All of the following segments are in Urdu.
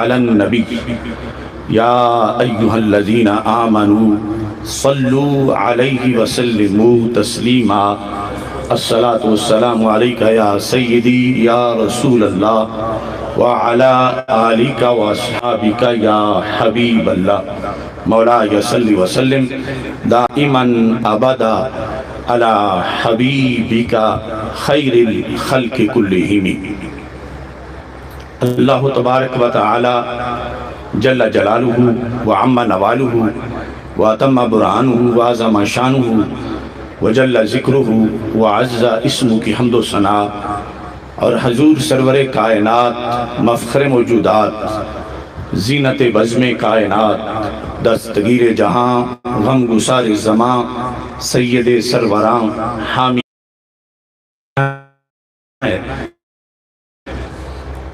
علی النبی یا ایہا الذین آمنوا صلوا علیہ وسلموا تسلیما الصلاۃ والسلام علیک یا سیدی یا رسول اللہ وعلی آلک واصحابک یا حبیب اللہ مولاي صل وسلم دائما ابدا على حبیبک خیر الخلق کلہم۔ اللہ تبارک و تعالی جل جلالہ وعم نوالہ واتم برہانہ وعظم شانہ وجل ذکرہ وعز اسمہ کی حمد و ثنا، اور حضور سرور کائنات مفخر موجودات زینت بزم کائنات دستگیر جہاں غم گسار زمان سید سروراں حامی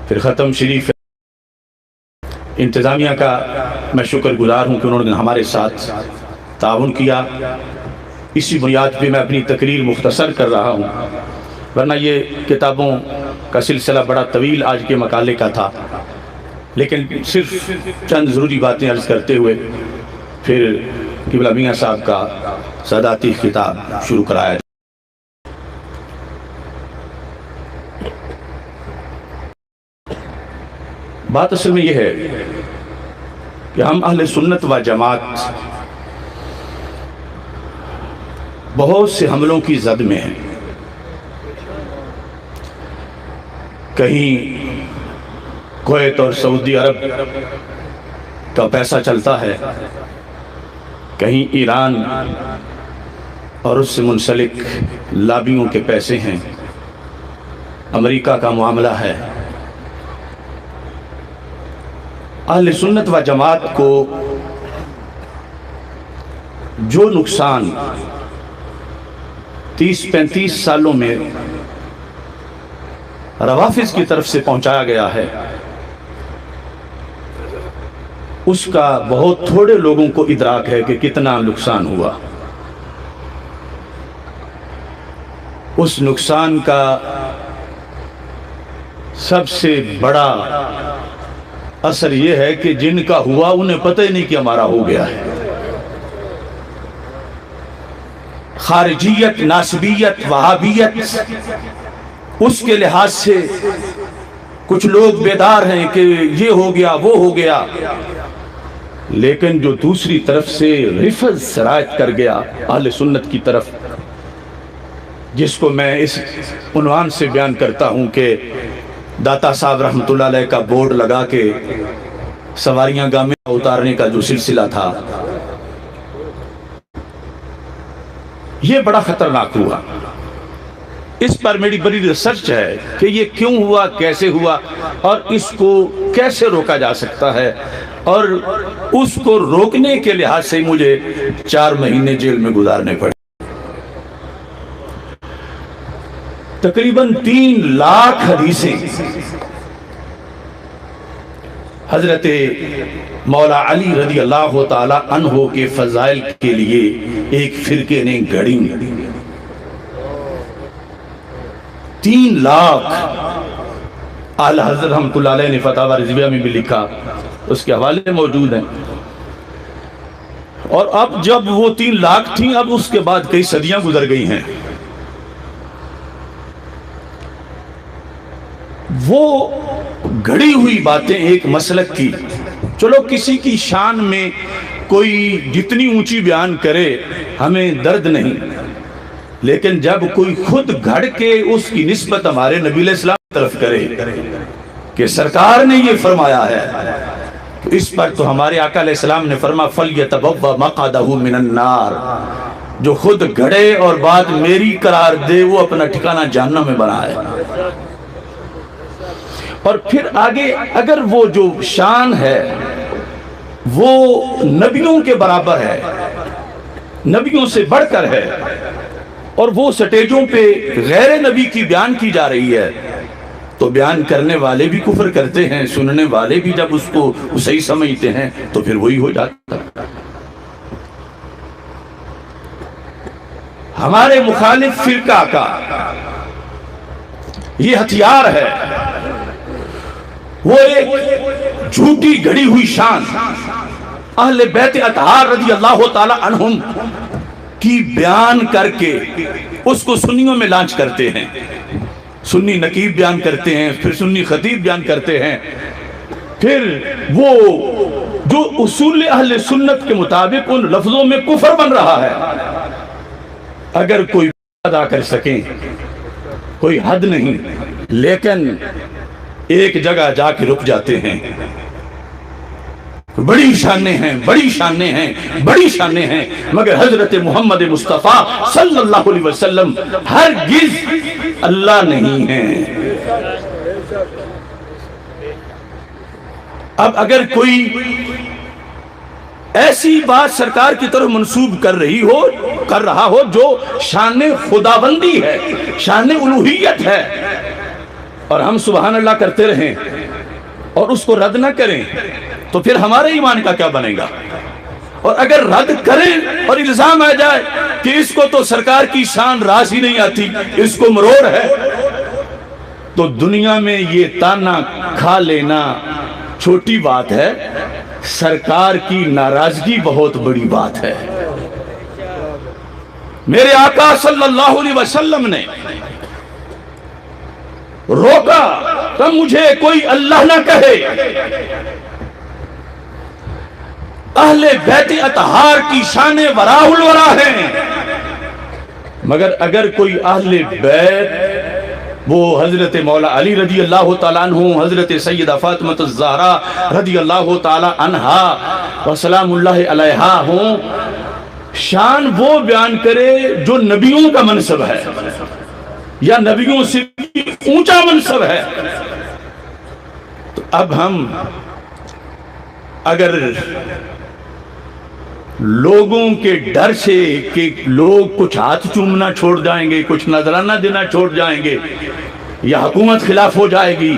پھر ختم شریف انتظامیہ کا میں شکر گزار ہوں کہ انہوں نے ہمارے ساتھ تعاون کیا۔ اسی بنیاد پہ میں اپنی تقریر مختصر کر رہا ہوں، ورنہ یہ کتابوں کا سلسلہ بڑا طویل آج کے مقالے کا تھا، لیکن صرف چند ضروری باتیں عرض کرتے ہوئے پھر قبلہ میاں صاحب کا ساداتی خطاب شروع کرایا جائے۔ بات اصل میں یہ ہے کہ ہم اہل سنت و جماعت بہت سے حملوں کی زد میں ہیں۔ کہیں کویت اور سعودی عرب کا پیسہ چلتا ہے، کہیں ایران اور اس سے منسلک لابیوں کے پیسے ہیں، امریکہ کا معاملہ ہے۔ اہل سنت و جماعت کو جو نقصان 30-35 سالوں میں روافض کی طرف سے پہنچایا گیا ہے، اس کا بہت تھوڑے لوگوں کو ادراک ہے کہ کتنا نقصان ہوا۔ اس نقصان کا سب سے بڑا اثر یہ ہے کہ جن کا ہوا انہیں پتہ ہی نہیں کہ ہمارا ہو گیا ہے۔ خارجیت، ناسبیت، وہابیت، اس کے لحاظ سے کچھ لوگ بیدار ہیں کہ یہ ہو گیا وہ ہو گیا، لیکن جو دوسری طرف سے رفض سرایت کر گیا اہل سنت کی طرف، جس کو میں اس عنوان سے بیان کرتا ہوں کہ داتا صاحب رحمۃ اللہ علیہ کا بورڈ لگا کے سواریاں گامے اتارنے کا جو سلسلہ تھا، یہ بڑا خطرناک ہوا۔ اس پر میری بڑی ریسرچ ہے کہ یہ کیوں ہوا، کیسے ہوا، اور اس کو کیسے روکا جا سکتا ہے، اور اس کو روکنے کے لحاظ سے مجھے 4 مہینے جیل میں گزارنے پڑے۔ تقریباً 3 لاکھ حدیثیں حضرت مولا علی رضی اللہ تعالی عنہ کے فضائل کے لیے ایک فرقے نے گھڑی۔ 3 لاکھ اعلی حضرت رحمۃ اللہ علیہ نے فتاوی رضویہ میں بھی لکھا، اس کے حوالے موجود ہیں۔ اور اب جب وہ 3 لاکھ تھیں، اب اس کے بعد کئی صدیاں گزر گئی ہیں، وہ گھڑی ہوئی باتیں ایک مسلک کی، چلو کسی کی شان میں کوئی جتنی اونچی بیان کرے ہمیں درد نہیں، لیکن جب کوئی خود گھڑ کے اس کی نسبت ہمارے نبی علیہ السلام کی طرف کرے کہ سرکار نے یہ فرمایا ہے، تو اس پر تو ہمارے آقا علیہ السلام نے فرمایا فَلْيَتَبَوَّأْ مَقْعَدَهُ مِنَ النَّارِ، جو خود گھڑے اور بات میری قرار دے وہ اپنا ٹھکانہ جہنم میں بنائے۔ اور پھر آگے اگر وہ جو شان ہے وہ نبیوں کے برابر ہے، نبیوں سے بڑھ کر ہے، اور وہ سٹیجوں پہ غیر نبی کی بیان کی جا رہی ہے، تو بیان کرنے والے بھی کفر کرتے ہیں، سننے والے بھی جب اس کو صحیح سمجھتے ہیں تو پھر وہی ہو جاتا ہے۔ ہمارے مخالف فرقہ کا یہ ہتھیار ہے وہ ایک جھوٹی گھڑی ہوئی شان اہل بیت اطہار رضی اللہ تعالی عنہم کی بیان کر کے اس کو سنیوں میں لانچ کرتے ہیں. سنی نقیب بیان کرتے ہیں، پھر سنی خطیب بیان کرتے ہیں، پھر وہ جو اصول اہل سنت کے مطابق ان لفظوں میں کفر بن رہا ہے. اگر کوئی ادا کر سکیں کوئی حد نہیں، لیکن ایک جگہ جا کے رک جاتے ہیں. بڑی شانیں ہیں، بڑی شانیں ہیں، بڑی شانیں ہیں، مگر حضرت محمد مصطفیٰ صلی اللہ علیہ وسلم ہرگز اللہ نہیں ہیں. اب اگر کوئی ایسی بات سرکار کی طرف منسوب کر رہا ہو جو شان خداوندی ہے، شان الوہیت ہے، اور ہم سبحان اللہ کرتے رہیں اور اس کو رد نہ کریں تو پھر ہمارے ایمان کا کیا بنے گا؟ اور اگر رد کریں اور الزام آ جائے کہ اس کو تو سرکار کی شان راس ہی نہیں آتی، اس کو مروڑ ہے، تو دنیا میں یہ تانا کھا لینا چھوٹی بات ہے، سرکار کی ناراضگی بہت بڑی بات ہے. میرے آقا صلی اللہ علیہ وسلم نے روکا کہ مجھے کوئی اللہ نہ کہے. اہل بیت اطہار کی شان وراء الورا ہیں، مگر اگر کوئی اہل بیت وہ حضرت مولا علی رضی اللہ تعالیٰ عنہ، حضرت سیدہ فاطمہ الزہرا رضی اللہ تعالیٰ عنہا وسلام اللہ علیہا ہوں، شان وہ بیان کرے جو نبیوں کا منصب ہے یا نبیوں سے اونچا منصب ہے، تو اب ہم اگر لوگوں کے ڈر سے کہ لوگ کچھ ہاتھ چومنا چھوڑ جائیں گے، کچھ نذرانہ دینا چھوڑ جائیں گے، یا حکومت خلاف ہو جائے گی،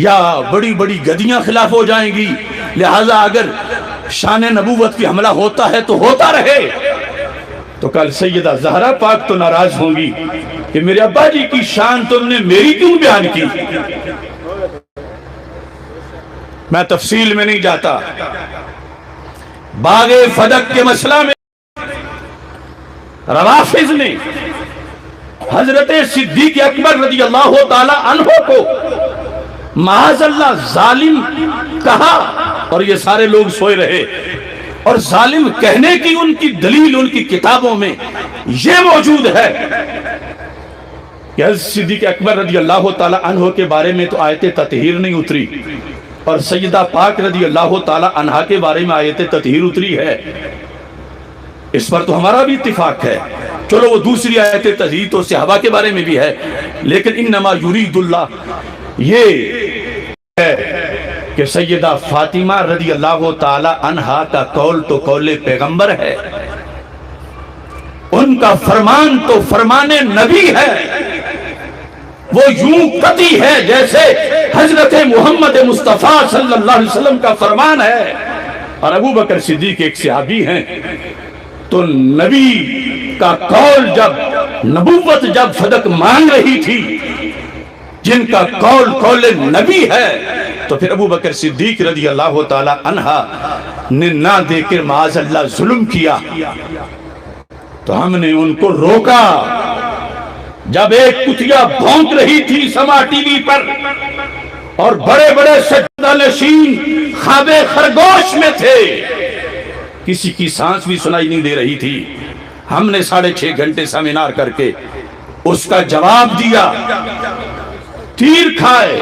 یا بڑی بڑی گدیاں خلاف ہو جائیں گی، لہٰذا اگر شان نبوت کی حملہ ہوتا ہے تو ہوتا رہے، تو کل سیدہ زہرا پاک تو ناراض ہوں گی کہ میرے ابا جی کی شان تم نے میری کیوں بیان کی. میں تفصیل میں نہیں جاتا. باغ فدق کے مسئلہ میں روافض نے حضرت صدیق اکبر رضی اللہ تعالی عنہ کو معاذ اللہ ظالم کہا، اور یہ سارے لوگ سوئے رہے، اور ظالم کہنے کی ان کی دلیل ان کی کتابوں میں یہ موجود ہے کہ حضرت صدیق اکبر رضی اللہ تعالی عنہ کے بارے میں تو آیت تطہیر نہیں اتری، اور سیدہ پاک رضی اللہ تعالی عنہا کے بارے میں آیت تطہیر اتری ہے. اس پر تو ہمارا بھی اتفاق ہے. چلو وہ دوسری آیت تطہیر تو صحابہ کے بارے میں بھی ہے، لیکن انما یرید اللہ یہ ہے کہ سیدہ فاطمہ رضی اللہ تعالی عنہا کا قول تو قول پیغمبر ہے، ان کا فرمان تو فرمان نبی ہے، وہ یوں قطعی ہے جیسے حضرت محمد مصطفیٰ صلی اللہ علیہ وسلم کا فرمان ہے. اور ابو بکر صدیق ایک صحابی ہیں، تو نبی کا قول نبوت جب فدق مانگ رہی تھی، جن کا قول نبی ہے، تو پھر ابو بکر صدیق رضی اللہ تعالی عنہ نے نہ دے کر معاذ اللہ ظلم کیا، تو ہم نے ان کو روکا. جب ایک کتیا بھونک رہی تھی سما ٹی وی پر اور بڑے بڑے سجدہ نشین خواب خرگوش میں تھے، کسی کی سانس بھی سنائی نہیں دے رہی تھی، ہم نے 6.5 گھنٹے سیمینار کر کے اس کا جواب دیا. تیر کھائے،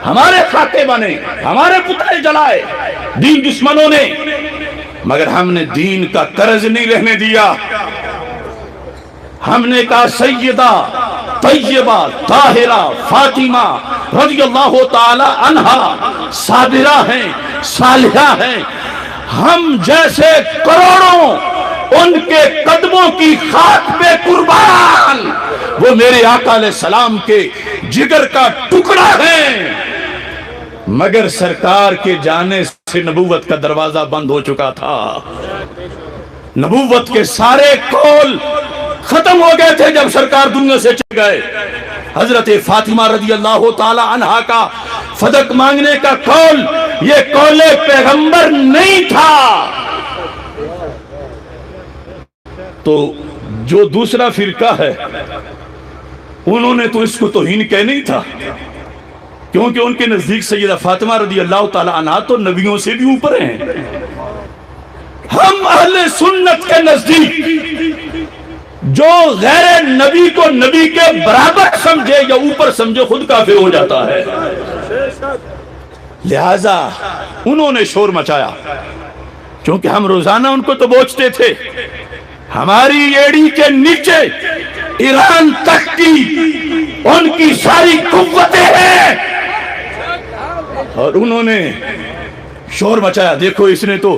ہمارے خاتے بنے، ہمارے پتلے جلائے دین دشمنوں نے، مگر ہم نے دین کا قرض نہیں رہنے دیا. ہم نے کہا سیدہ طیبہ طاہرہ فاطمہ رضی اللہ تعالی عنہا صابرہ ہیں، صالحہ ہیں، ہم جیسے کروڑوں ان کے قدموں کی خاک پہ قربان، وہ میرے آقا علیہ السلام کے جگر کا ٹکڑا ہے. مگر سرکار کے جانے سے نبوت کا دروازہ بند ہو چکا تھا، نبوت کے سارے قول ختم ہو گئے تھے جب سرکار دنیا سے چل گئے. حضرت فاطمہ رضی اللہ تعالی عنہا کا فدق مانگنے کا قول یہ قول پیغمبر نہیں تھا. تو جو دوسرا فرقہ ہے انہوں نے تو اس کو توہین کہہ نہیں تھا، کیونکہ ان کے نزدیک سیدہ فاطمہ رضی اللہ تعالی عنہا تو نبیوں سے بھی اوپر ہیں. ہم اہل سنت کے نزدیک جو غیر نبی کو نبی کے برابر سمجھے یا اوپر سمجھے خود کافر ہو جاتا ہے. لہذا انہوں نے شور مچایا، کیونکہ ہم روزانہ ان کو تو بوچھتے تھے. ہماری ایڑی کے نیچے ایران تک کی ان کی ساری قوتیں ہیں، اور انہوں نے شور مچایا. دیکھو اس نے تو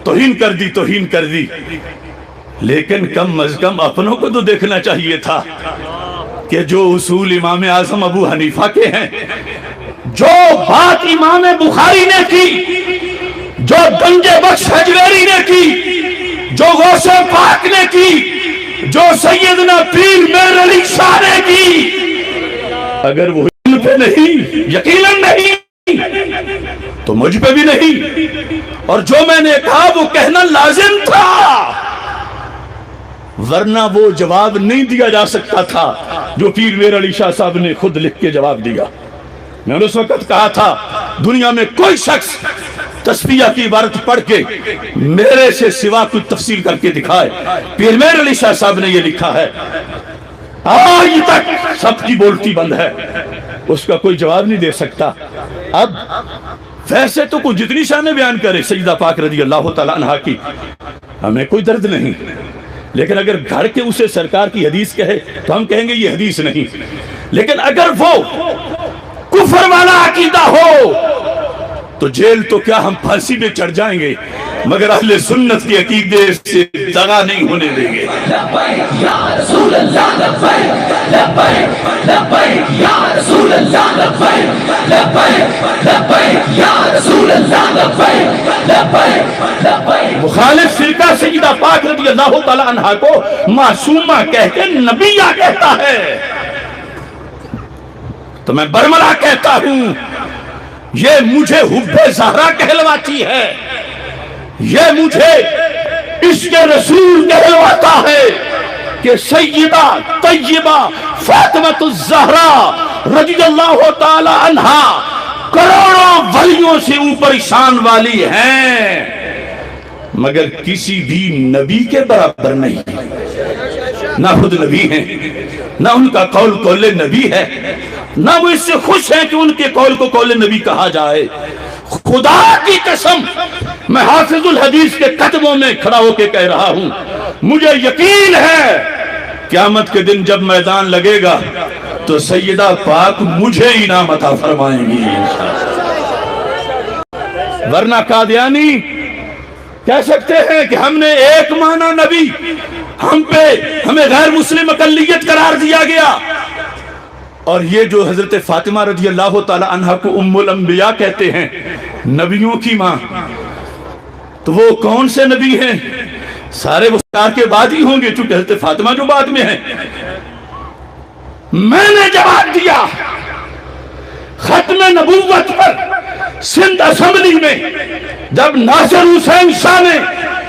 توہین کر دی. لیکن کم از کم اپنوں کو تو دیکھنا چاہیے تھا کہ جو اصول امام اعظم ابو حنیفہ کے ہیں، جو بات امام بخاری نے کی، جو گنج بخش حجویری نے کی، جو غوث پاک نے کی، جو سیدنا پیر میر علی شاہ نے کی، اگر وہ ان پہ نہیں، یقیناً نہیں، تو مجھ پہ بھی نہیں. اور جو میں نے کہا وہ کہنا لازم تھا، ورنہ وہ جواب نہیں دیا جا سکتا تھا جو پیر میر علی شاہ صاحب نے خود لکھ کے جواب دیا. میں نے اس وقت کہا تھا دنیا میں کوئی شخص تسبیح کی عبارت پڑھ کے میرے سے سوا کوئی تفسیر کر کے دکھائے. پیر میر علی شاہ صاحب نے یہ لکھا ہے، آج تک سب کی بولتی بند ہے، اس کا کوئی جواب نہیں دے سکتا. اب ویسے تو کوئی جتنی شان بیان کرے سیدہ پاک رضی اللہ تعالیٰ عنہا کی، ہمیں کوئی درد نہیں. لیکن اگر گھر کے اسے سرکار کی حدیث کہے تو ہم کہیں گے یہ حدیث نہیں. لیکن اگر وہ کفر والا عقیدہ ہو تو جیل تو کیا ہم پھانسی پہ چڑھ جائیں گے، مگر اہل سنت کی عقیدے سے دغا نہیں ہونے دیں گے. لبیک یا رسول اللہ، لبیک لبیک لبیک یا رسول اللہ، لبیک لبیک لبیک یا رسول اللہ، لبیک لبیک لبیک. مخالف فرقہ سیدہ پاک رضی اللہ تعالی عنہا کو معصومہ کہہ کے نبیہ کہتا ہے، تو میں برملا کہتا ہوں یہ مجھے حب زہرا کہلواتی ہے، یہ مجھے عشق رسول کہلواتا ہے کہ سیدہ طیبہ فاطمہ الزہرا رضی اللہ تعالی عنہا کروڑوں ولیوں سے اوپر شان والی ہیں، مگر کسی بھی نبی کے برابر نہیں. نہ خود نبی ہیں، نہ ان کا قول قول نبی ہے، نہ وہ اس سے خوش ہیں کہ ان کے قول کو قول نبی کہا جائے. خدا کی قسم میں حافظ الحدیث کے قدموں میں کھڑا ہو کے کہہ رہا ہوں، مجھے یقین ہے قیامت کے دن جب میدان لگے گا تو سیدہ پاک مجھے انعام عطا فرمائیں گی. ورنہ قادیانی کہہ سکتے ہیں کہ ہم نے ایک معنی نبی، ہمیں غیر مسلم اقلیت قرار دیا گیا. اور یہ جو حضرت فاطمہ رضی اللہ تعالی عنہ کو ام الانبیاء کہتے ہیں، نبیوں کی ماں، تو وہ کون سے نبی ہیں؟ سارے وہ سرکار کے بعد ہی ہوں گے، چونکہ حضرت فاطمہ جو بعد میں ہیں. میں نے جواب دیا ختم نبوت پر سندھ اسمبلی میں جب ناصر حسین شاہ نے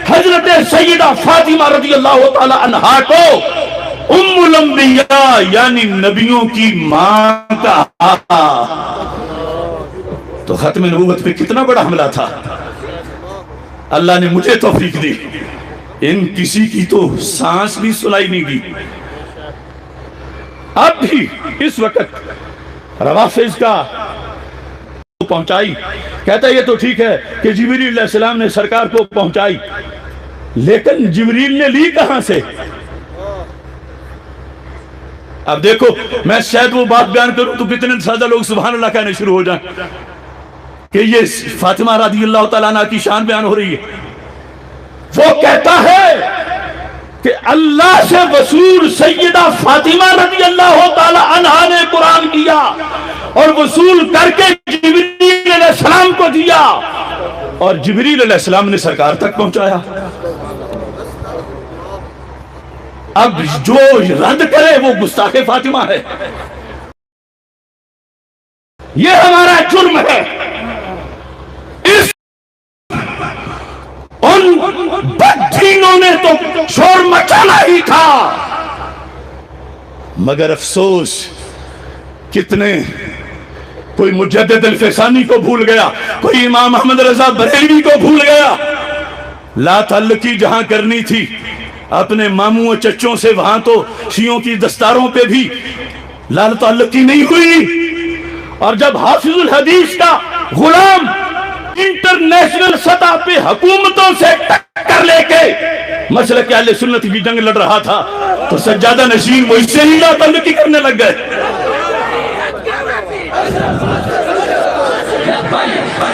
حضرت سیدہ فاطمہ رضی اللہ تعالی عنہا کو ام الانبیاء یعنی نبیوں کی ماں کہا تو ختم نبوت پہ کتنا بڑا حملہ تھا. اللہ نے مجھے توفیق دی، ان کسی کی تو سانس بھی سنائی نہیں دی. اب بھی اس وقت روافض کا پہنچائی، کہتا ہے یہ تو ٹھیک ہے کہ جبریل علیہ السلام نے سرکار کو پہنچائی، لیکن جبریل نے لی کہاں سے؟ اب دیکھو میں شاید وہ بات بیان کروں تو کتنے سادہ لوگ سبحان اللہ کہنے شروع ہو جائیں کہ یہ فاطمہ رضی اللہ تعالیٰ عنہ کی شان بیان ہو رہی ہے. وہ کہتا ہے کہ اللہ سے وصول سیدہ فاطمہ رضی اللہ تعالیٰ عنہ نے قرآن کیا اور وصول کر کے جبریل علیہ السلام کو دیا اور جبریل علیہ السلام نے سرکار تک پہنچایا. اب جو رد کرے وہ گستاخ فاطمہ ہے. یہ ہمارا جرم ہے. اس ان بددینوں نے تو شور مچانا ہی تھا. مگر افسوس کتنے، کوئی مجدد الفسانی کو بھول گیا، کوئی امام احمد رضا بریلوی کو بھول گیا. لا تعلقی جہاں کرنی تھی اپنے ماموں و چچوں سے، وہاں تو شیعوں کی دستاروں پہ بھی لا تعلقی نہیں ہوئی. اور جب حافظ الحدیث کا غلام انٹرنیشنل سطح پہ حکومتوں سے ٹکر لے کے مسلک اہل سنت کی جنگ لڑ رہا تھا تو سجادہ نشین وہ اس سے ہی لا تعلقی کرنے لگ گئے.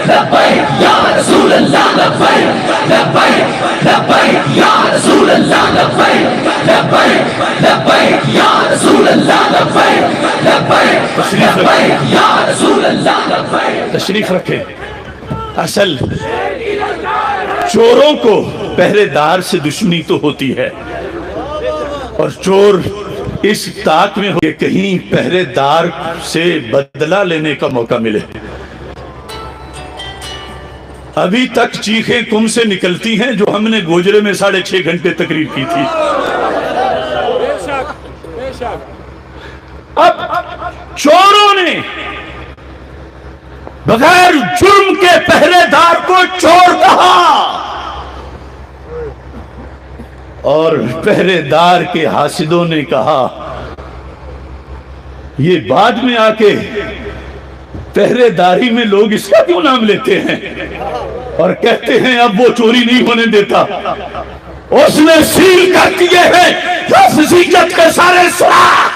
لبیک یا رسول اللہ لبیک لبیک لبیک یا رسول اللہ لبیک لبیک لبیک یا رسول اللہ لبیک لبیک لبیک یا رسول اللہ لبیک. تشریف رکھیں. اصل چوروں کو پہرے دار سے دشمنی تو ہوتی ہے، اور چور اس طاق میں ہو کہ کہیں پہرے دار سے بدلہ لینے کا موقع ملے. ابھی تک چیخیں کم سے نکلتی ہیں جو ہم نے گوجرے میں 6.5 گھنٹے تقریر کی تھی. اب چوروں نے بغیر جرم کے پہرے دار کو چور کہا، اور پہرے دار کے حاسدوں نے کہا. یہ بعد میں آ کے پہرے داری میں لوگ اس کا کیوں نام لیتے ہیں اور کہتے ہیں اب وہ چوری نہیں ہونے دیتا، اس نے سیل کر دیے ہیں لفظیت کے سارے سراغ.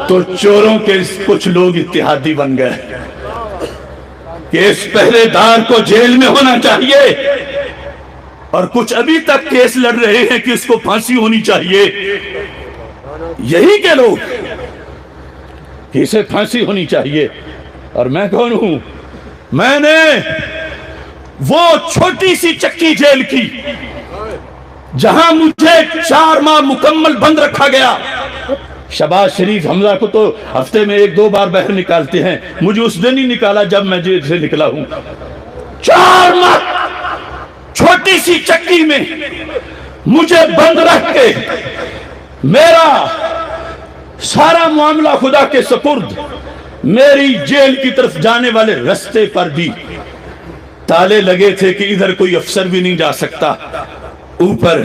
تو چوروں کے کچھ لوگ اتحادی بن گئے کہ اس پہرے دار کو جیل میں ہونا چاہیے، اور کچھ ابھی تک کیس لڑ رہے ہیں کہ اس کو پھانسی ہونی چاہیے. یہی کہ لوگ کہ اسے پھانسی ہونی چاہیے. اور میں کون ہوں؟ میں نے وہ چھوٹی سی چکی جیل کی جہاں مجھے 4 ماہ مکمل بند رکھا گیا. شہباز شریف حمزہ کو تو ہفتے میں 1-2 بار باہر نکالتے ہیں، مجھے اس دن ہی نکالا جب میں جیل سے نکلا ہوں. 4 ماہ چھوٹی سی چکی میں مجھے بند رکھ کے میرا سارا معاملہ خدا کے سپرد. میری جیل کی طرف جانے والے رستے پر بھی تالے لگے تھے کہ ادھر کوئی افسر بھی نہیں جا سکتا. اوپر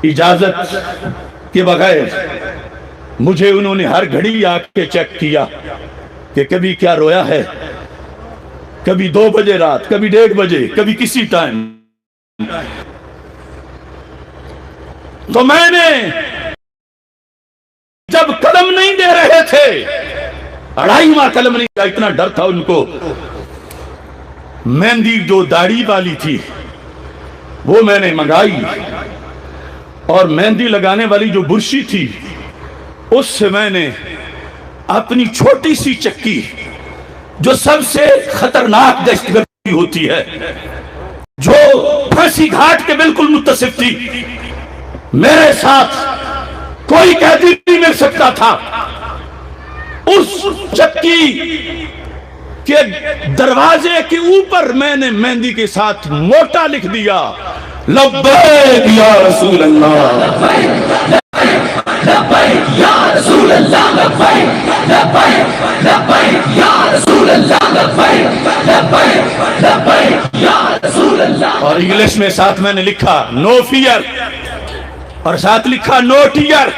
اجازت کے بغیر مجھے انہوں نے ہر گھڑی آ کے چیک کیا کہ کبھی کیا رویا ہے، کبھی 2 بجے رات، کبھی 1:30 بجے، کبھی کسی ٹائم. تو میں نے جب قلم نہیں دے رہے تھے، 2.5 ماہ قلم نہیں دیا، اتنا ڈر تھا ان کو. مہندی جو داڑھی والی تھی وہ میں نے منگائی، اور مہندی لگانے والی جو برشی تھی اس سے میں نے اپنی چھوٹی سی چکی جو سب سے خطرناک دہشت گردی ہوتی ہے، جو پھانسی گھاٹ کے بالکل متصف تھی، میرے ساتھ کوئی قیدی نہیں مل سکتا تھا، اس چکی کے دروازے کے اوپر میں نے مہندی کے ساتھ موٹا لکھ دیا، لبیک یا رسول اللہ. لبیک یا رسول اللہ لبیک لبیک لبیک یا رسول اللہ لبیک لبیک لبیک یا رسول اللہ. اور انگلش میں ساتھ میں نے لکھا نو فیئر، اور ساتھ لکھا نو ٹیئر.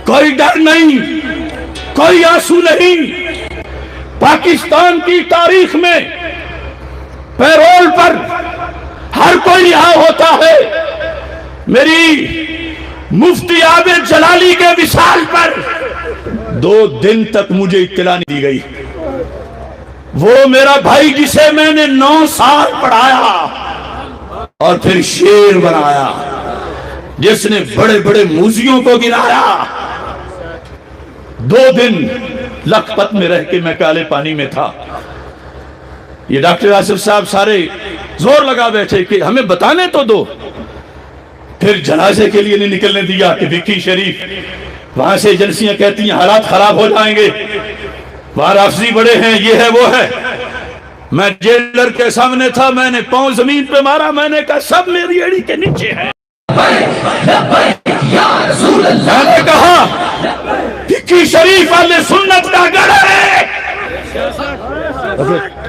کوئی ڈر نہیں، کوئی آنسو نہیں. پاکستان کی تاریخ میں پیرول پر ہر کوئی رہا ہوتا ہے. میری مفتی عابد جلالی کے وصال پر 2 دن تک مجھے اطلاع نہیں دی گئی. وہ میرا بھائی جسے میں نے 9 سال پڑھایا اور پھر شیر بنایا، جس نے بڑے بڑے موذیوں کو گرایا، 2 دن لکھپت میں رہ کے میں کالے پانی میں تھا. یہ ڈاکٹر آصف صاحب سارے زور لگا بیٹھے کہ ہمیں بتانے تو دو. پھر جنازے کے لیے نہیں نکلنے دیا کہ وکی شریف وہاں سے ایجنسیاں کہتی ہیں حالات خراب ہو جائیں گے، وہاں رافضی بڑے ہیں، یہ ہے وہ ہے۔ میں جیلر کے سامنے تھا، میں نے پاؤں زمین پہ مارا، میں نے کہا سب میری ایڑی کے نیچے ہے۔ میں نے کہا فقی شریف اہل سنت کا گڑھ ہے۔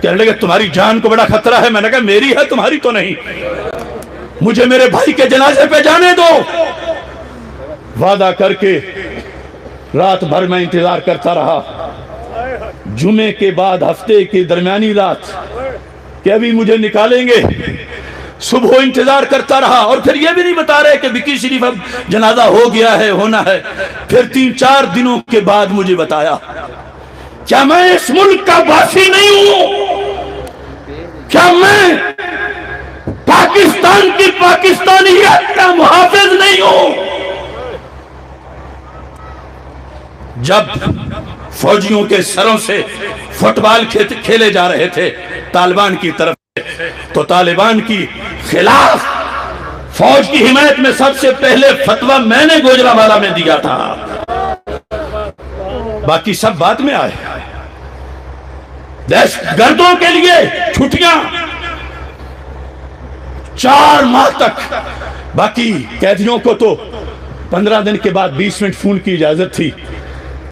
کہنے لگے تمہاری جان کو بڑا خطرہ ہے۔ میں نے کہا میری ہے، تمہاری تو نہیں، مجھے میرے بھائی کے جنازے پہ جانے دو۔ وعدہ کر کے رات بھر میں انتظار کرتا رہا، جمعے کے بعد ہفتے کی درمیانی رات کہ ابھی مجھے نکالیں گے۔ صبح انتظار کرتا رہا، اور پھر یہ بھی نہیں بتا رہے کہ وکی شریف اب جنازہ ہو گیا ہے، ہونا ہے۔ پھر 3-4 دنوں کے بعد مجھے بتایا کیا میں اس ملک کا واسی نہیں ہوں؟ کیا میں پاکستان کی پاکستانیت کا محافظ نہیں ہوں؟ جب فوجیوں کے سروں سے فٹ بال کھیلے جا رہے تھے طالبان کی طرف سے، تو طالبان کی خلاف فوج کی حمایت میں سب سے پہلے فتویٰ میں نے گوجرانوالہ میں دیا تھا، باقی سب بعد میں آئے۔ دہشت گردوں کے لیے چھٹیاں 4 ماہ تک، باقی قیدیوں کو تو 15 دن کے بعد 20 منٹ فون کی اجازت تھی۔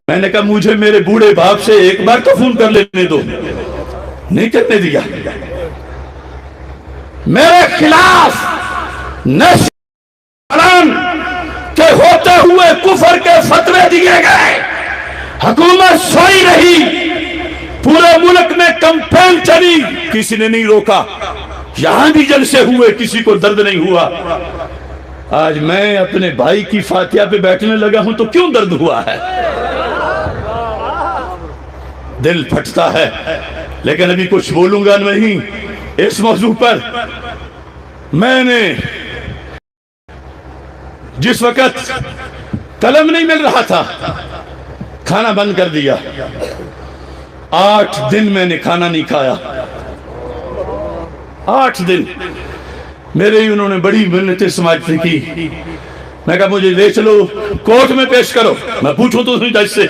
میں نے کہا مجھے میرے بوڑھے باپ سے ایک بار تو فون کر لینے دو، نہیں کرنے دیا۔ میرے خلاف نشان کے ہوتے ہوئے کفر کے فتوے دیے گئے، حکومت سوئی رہی، پورے ملک میں کمپین چلی، کسی نے نہیں روکا۔ یہاں بھی جلسے ہوئے، کسی کو درد نہیں ہوا۔ آج میں اپنے بھائی کی فاتحہ پہ بیٹھنے لگا ہوں تو کیوں درد ہوا ہے؟ دل پھٹتا ہے، لیکن ابھی کچھ بولوں گا نہیں اس موضوع پر۔ میں نے جس وقت قلم نہیں مل رہا تھا کھانا بند کر دیا، 8 دن میں نے کھانا نہیں کھایا، 8 دن میرے انہوں نے بڑی منتیں سماج سے کی۔ میں کہا مجھے لے چلو کورٹ میں پیش کرو، میں پوچھوں تو جج سے۔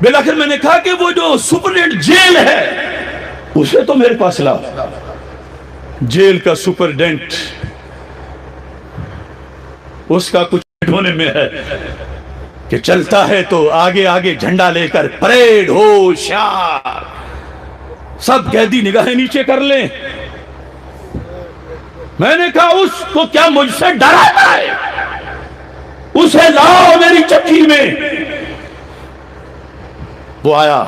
بلاخر میں نے کہا کہ وہ جو سپرڈنٹ جیل ہے اسے تو میرے پاس لاؤ۔ جیل کا سپرڈنٹ، اس کا کچھ ہونے میں ہے کہ چلتا ہے تو آگے آگے جھنڈا لے کر پریڈ ہو شار، سب قیدی نگاہیں نیچے کر لیں۔ میں نے کہا اس کو کیا مجھ سے ڈراتا ہے؟ اسے لاؤ میری چکی میں۔ وہ آیا،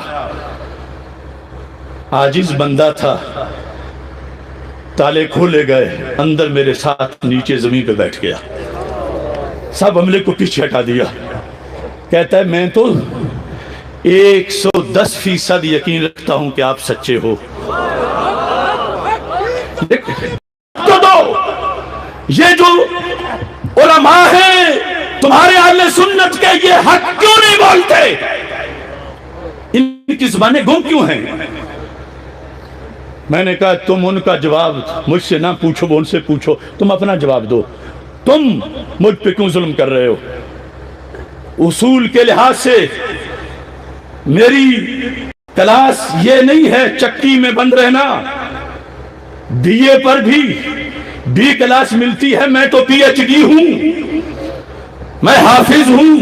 عاجز بندہ تھا، تالے کھولے گئے، اندر میرے ساتھ نیچے زمین پہ بیٹھ گیا، سب عملے کو پیچھے ہٹا دیا۔ کہتا ہے میں تو 110% یقین رکھتا ہوں کہ آپ سچے ہو۔ تو دو یہ جو علماء ہیں تمہارے اہل سنت کے، یہ حق کیوں نہیں بولتے؟ ان کی زبانیں گم کیوں ہیں؟ میں نے کہا تم ان کا جواب مجھ سے نہ پوچھو، وہ ان سے پوچھو، تم اپنا جواب دو۔ تم مجھ پہ کیوں ظلم کر رہے ہو؟ اصول کے لحاظ سے میری کلاس یہ نہیں ہے چکی میں بند رہنا، بی اے پر بھی بی کلاس ملتی ہے، میں تو پی ایچ ڈی ہوں، میں حافظ ہوں،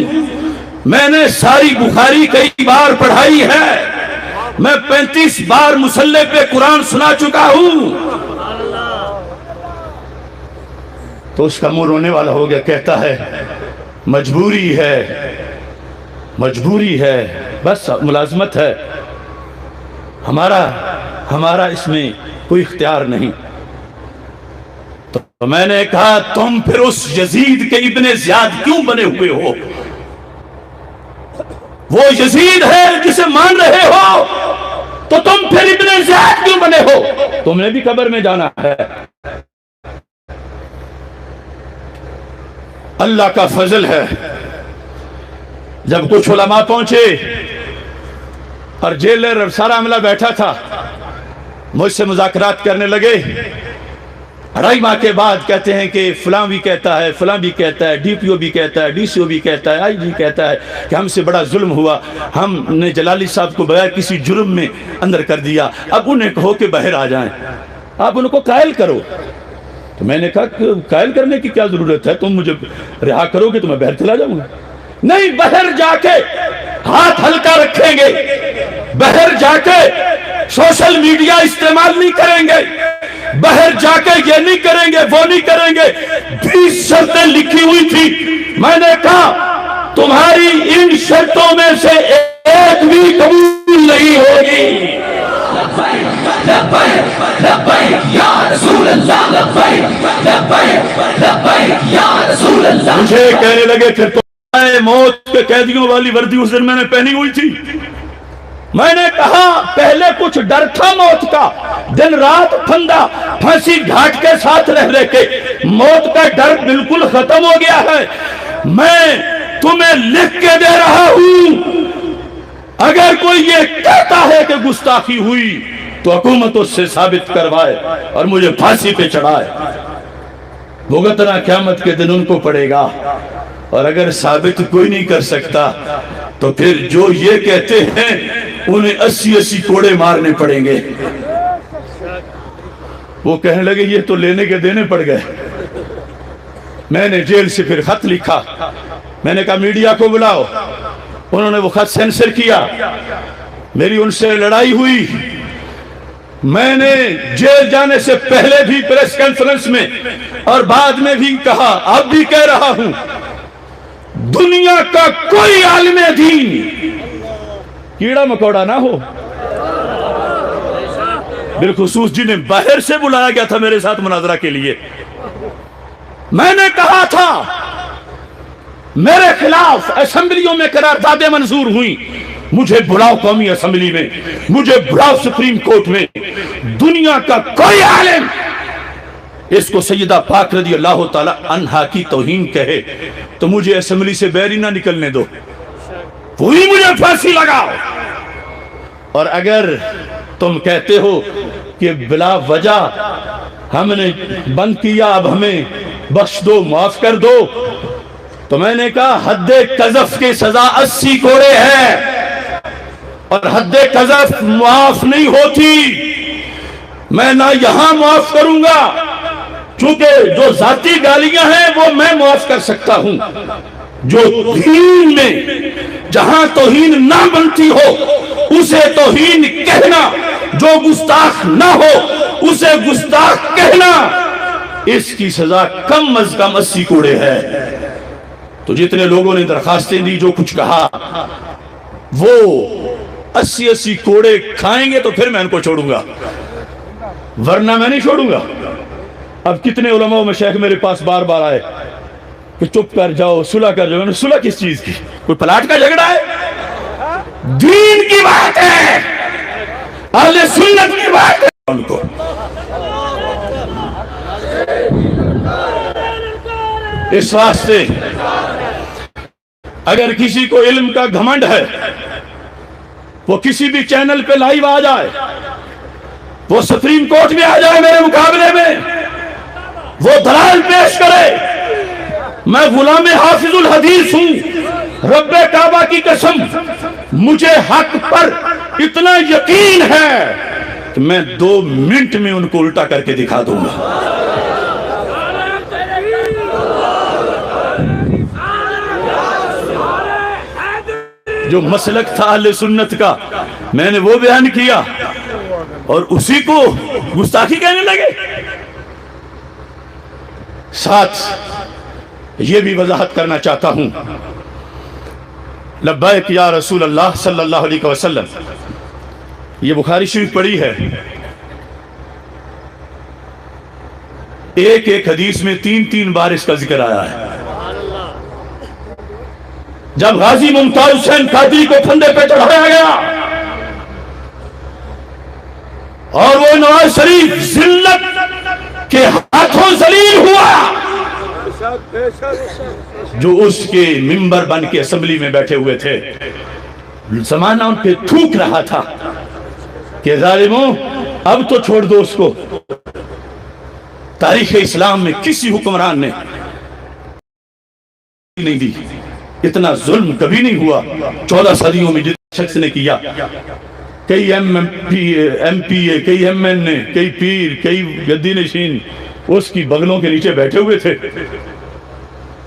میں نے ساری بخاری کئی بار پڑھائی ہے، میں 35 بار مصلی پہ قرآن سنا چکا ہوں۔ تو اس کا منہ رونے والا ہو گیا، کہتا ہے مجبوری ہے، مجبوری ہے، بس ملازمت ہے، ہمارا اس میں کوئی اختیار نہیں۔ تو میں نے کہا تم پھر اس یزید کے ابن زیاد کیوں بنے ہوئے ہو؟ وہ یزید ہے جسے مان رہے ہو، تو تم پھر ابن زیاد کیوں بنے ہو؟ تم نے بھی قبر میں جانا ہے۔ اللہ کا فضل ہے، جب کچھ علماء پہنچے اور جیلر اور سارا عملہ بیٹھا تھا، مجھ سے مذاکرات کرنے لگے، 2.5 ماہ کے بعد کہتے ہیں کہ فلاں بھی کہتا ہے، فلاں بھی کہتا ہے، ڈی پی او بھی کہتا ہے، ڈی سی او بھی کہتا ہے، آئی جی کہتا ہے کہ ہم سے بڑا ظلم ہوا، ہم نے جلالی صاحب کو بغیر کسی جرم میں اندر کر دیا، اب انہیں کہو کہ باہر آ جائیں، آپ ان کو قائل کرو۔ تو میں نے کہا کہ قائل کرنے کی کیا ضرورت ہے، تم مجھے رہا کرو گے تو میں باہر چلا جاؤں گا۔ نہیں، باہر جا کے ہاتھ ہلکا رکھیں گے، باہر جا کے سوشل میڈیا استعمال نہیں کریں گے، باہر جا کے یہ نہیں کریں گے، وہ نہیں کریں گے۔ 20 شرطیں لکھی ہوئی تھی، میں نے کہا تمہاری ان شرطوں میں سے ایک بھی قبول نہیں ہوگی۔ لبیک لبیک یا رسول اللہ، لبیک لبیک لبیک یا رسول اللہ۔ مجھے کہنے لگے پھر تو موت کے قیدیوں والی وردی اس دن میں نے پہنی ہوئی تھی۔ میں نے کہا پہلے کچھ ڈر تھا موت کا، دن رات پھندا پھانسی گھاٹ کے ساتھ رہ رہ کے موت کا ڈر بالکل ختم ہو گیا ہے۔ میں تمہیں لکھ کے دے رہا ہوں، اگر کوئی یہ کہتا ہے کہ گستاخی ہوئی تو حکومت اس سے ثابت کروائے اور مجھے پھانسی پہ چڑھائے، بھگتنا قیامت کے دن ان کو پڑے گا۔ اور اگر ثابت کوئی نہیں کر سکتا تو پھر جو یہ کہتے ہیں انہیں 80 کوڑے مارنے پڑیں گے۔ وہ کہنے لگے یہ تو لینے کے دینے پڑ گئے۔ میں نے جیل سے پھر خط لکھا، میں نے کہا میڈیا کو بلاؤ، انہوں نے وہ خط سینسر کیا، میری ان سے لڑائی ہوئی۔ میں نے جیل جانے سے پہلے بھی پریس کانفرنس میں اور بعد میں بھی کہا، اب بھی کہہ رہا ہوں، دنیا کا کوئی عالم دین کیڑا مکوڑا نہ ہو، بالخصوص جنہیں باہر سے بلایا گیا تھا میرے ساتھ مناظرہ کے لیے۔ میں نے کہا تھا میرے خلاف اسمبلیوں میں قراردادیں منظور ہوئیں، مجھے بلاؤ قومی اسمبلی میں، مجھے بلاؤ سپریم کورٹ میں، دنیا کا کوئی عالم اس کو سیدہ پاک رضی اللہ تعالی عنہا کی توہین کہے تو مجھے اسمبلی سے باہر ہی نہ نکلنے دو، وہی مجھے پھانسی لگاؤ۔ اور اگر تم کہتے ہو کہ بلا وجہ ہم نے بند کیا اب ہمیں بخش دو، معاف کر دو، تو میں نے کہا حد قذف کی سزا 80 کوڑے ہے اور حد قذف معاف نہیں ہوتی، میں نہ یہاں معاف کروں گا، چونکہ جو ذاتی گالیاں ہیں وہ میں معاف کر سکتا ہوں، جو دین میں جہاں توہین نہ بنتی ہو اسے توہین کہنا، جو گستاخ نہ ہو اسے گستاخ کہنا، اس کی سزا کم از کم 80 کوڑے ہے۔ تو جتنے لوگوں نے درخواستیں دی، جو کچھ کہا، وہ 80 کوڑے کھائیں گے تو پھر میں ان کو چھوڑوں گا، ورنہ میں نہیں چھوڑوں گا۔ اب کتنے علماء و مشائخ میرے پاس بار بار آئے کہ چپ کر جاؤ، صلح کر جاؤ۔ میں نے صلح کس چیز کی؟ کوئی پلاٹ کا جھگڑا ہے؟ دین کی بات ہے، اہل سنت کی بات ہے۔ ان کو اس واسطے اگر کسی کو علم کا گھمنڈ ہے وہ کسی بھی چینل پہ لائیو آ جائے، وہ سپریم کورٹ میں آ جائے میرے مقابلے میں، وہ دلائل پیش کرے۔ میں غلام حافظ الحدیث ہوں، رب کعبہ کی قسم مجھے حق پر اتنا یقین ہے کہ میں 2 منٹ میں ان کو الٹا کر کے دکھا دوں گا۔ جو مسلک تھا اہل سنت کا میں نے وہ بیان کیا اور اسی کو گستاخی کہنے لگے۔ ساتھ یہ بھی وضاحت کرنا چاہتا ہوں، لبیک یا رسول اللہ صلی اللہ علیہ وسلم، یہ بخاری شریف پڑھی ہے، ایک ایک حدیث میں 3 بار اس کا ذکر آیا ہے۔ جب غازی ممتاز حسین قادری کو پھندے پہ چڑھایا گیا اور وہ نواز شریف ذلت کے ہاتھوں ذلیل ہوا، جو اس کے ممبر بن کے اسمبلی میں بیٹھے ہوئے تھے، زمانہ ان پہ تھوک رہا تھا کہ ظالموں اب تو چھوڑ دو اس کو، تاریخ اسلام میں کسی حکمران نے نہیں دی، اتنا ظلم کبھی نہیں ہوا 14 صدیوں میں جتنے شخص نے کیا. کئی ایم پی اے، کئی ایم این اے، کئی پیر، کئی گدی نشین اس کی بغلوں کے نیچے بیٹھے ہوئے تھے،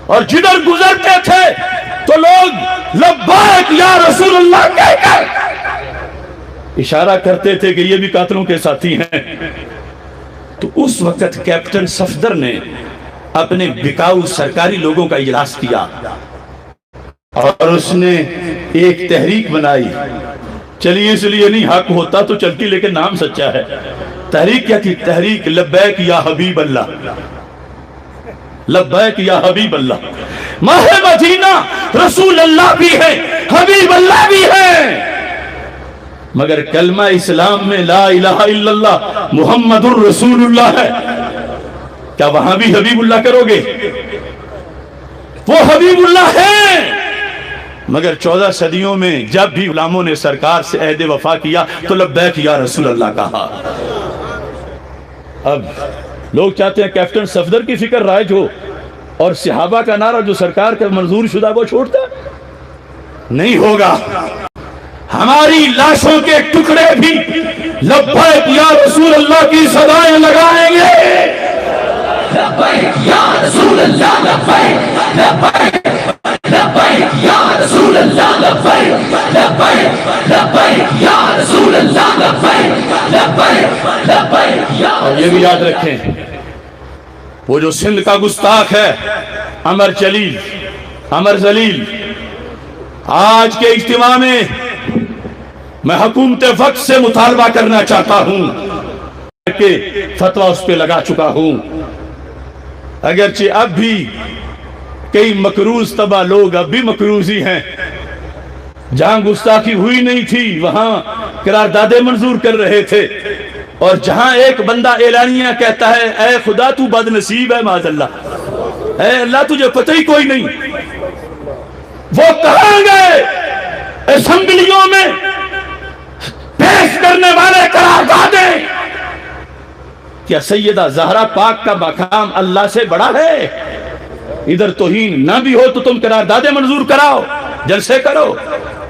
اور جدھر گزرتے تھے تو لوگ لبیک یا رسول اللہ کہہ کر اشارہ کرتے تھے کہ یہ بھی قاتلوں کے ساتھی ہیں. تو اس وقت کیپٹن صفدر نے اپنے بکاؤ سرکاری لوگوں کا اجلاس کیا اور اس نے ایک تحریک بنائی. چلیے اس لیے نہیں، حق ہوتا تو چلتی، لیکن نام سچا ہے. تحریک کیا تھی؟ تحریک لبیک یا حبیب اللہ، لبیک یا حبیب اللہ. ماہ مدینہ رسول اللہ بھی ہے، حبیب اللہ بھی ہے، مگر کلمہ اسلام میں لا الہ الا اللہ محمد الرسول اللہ ہے. کیا وہاں بھی حبیب اللہ کرو گے؟ وہ حبیب اللہ ہے. مگر 14 صدیوں میں جب بھی غلاموں نے سرکار سے عہد وفا کیا تو لبیک یا رسول اللہ کہا. اب لوگ چاہتے ہیں کیپٹن صفدر کی فکر رائج ہو اور صحابہ کا نعرہ جو سرکار کا منظور شدہ وہ چھوڑتا نہیں ہوگا. ہماری لاشوں کے ٹکڑے بھی لبیک یا رسول اللہ کی صدائیں لگائیں گے. لبیک یا رسول اللہ، لبیک لبیک لبیک یا رسول اللہ، لبیک لبیک لبیک یا رسول اللہ، لبیک لبیک لبیک یا. اور یہ بھی یاد رکھیں، وہ جو سندھ کا گستاخ ہے عمر جلیل، عمر ذلیل، آج کے اجتماع میں میں حکومت وقت سے مطالبہ کرنا چاہتا ہوں کہ فتویٰ اس پہ لگا چکا ہوں. اگرچہ اب بھی کئی مکروز طبع لوگ اب بھی مکروز ہی ہیں، جہاں گستاخی ہوئی نہیں تھی وہاں قراردادیں منظور کر رہے تھے، اور جہاں ایک بندہ اعلانیہ کہتا ہے اے خدا تو بد نصیب ہے، معاذ اللہ، اے اللہ تجھے پتہ ہی کوئی نہیں. وہ کہاں گئے اسمبلیوں میں پیش کرنے والے قراردادیں؟ کیا سیدہ زہرا پاک کا مقام اللہ سے بڑا ہے؟ ادھر توہین نہ بھی ہو تو تم قراردادیں منظور کراؤ، جلسے کرو،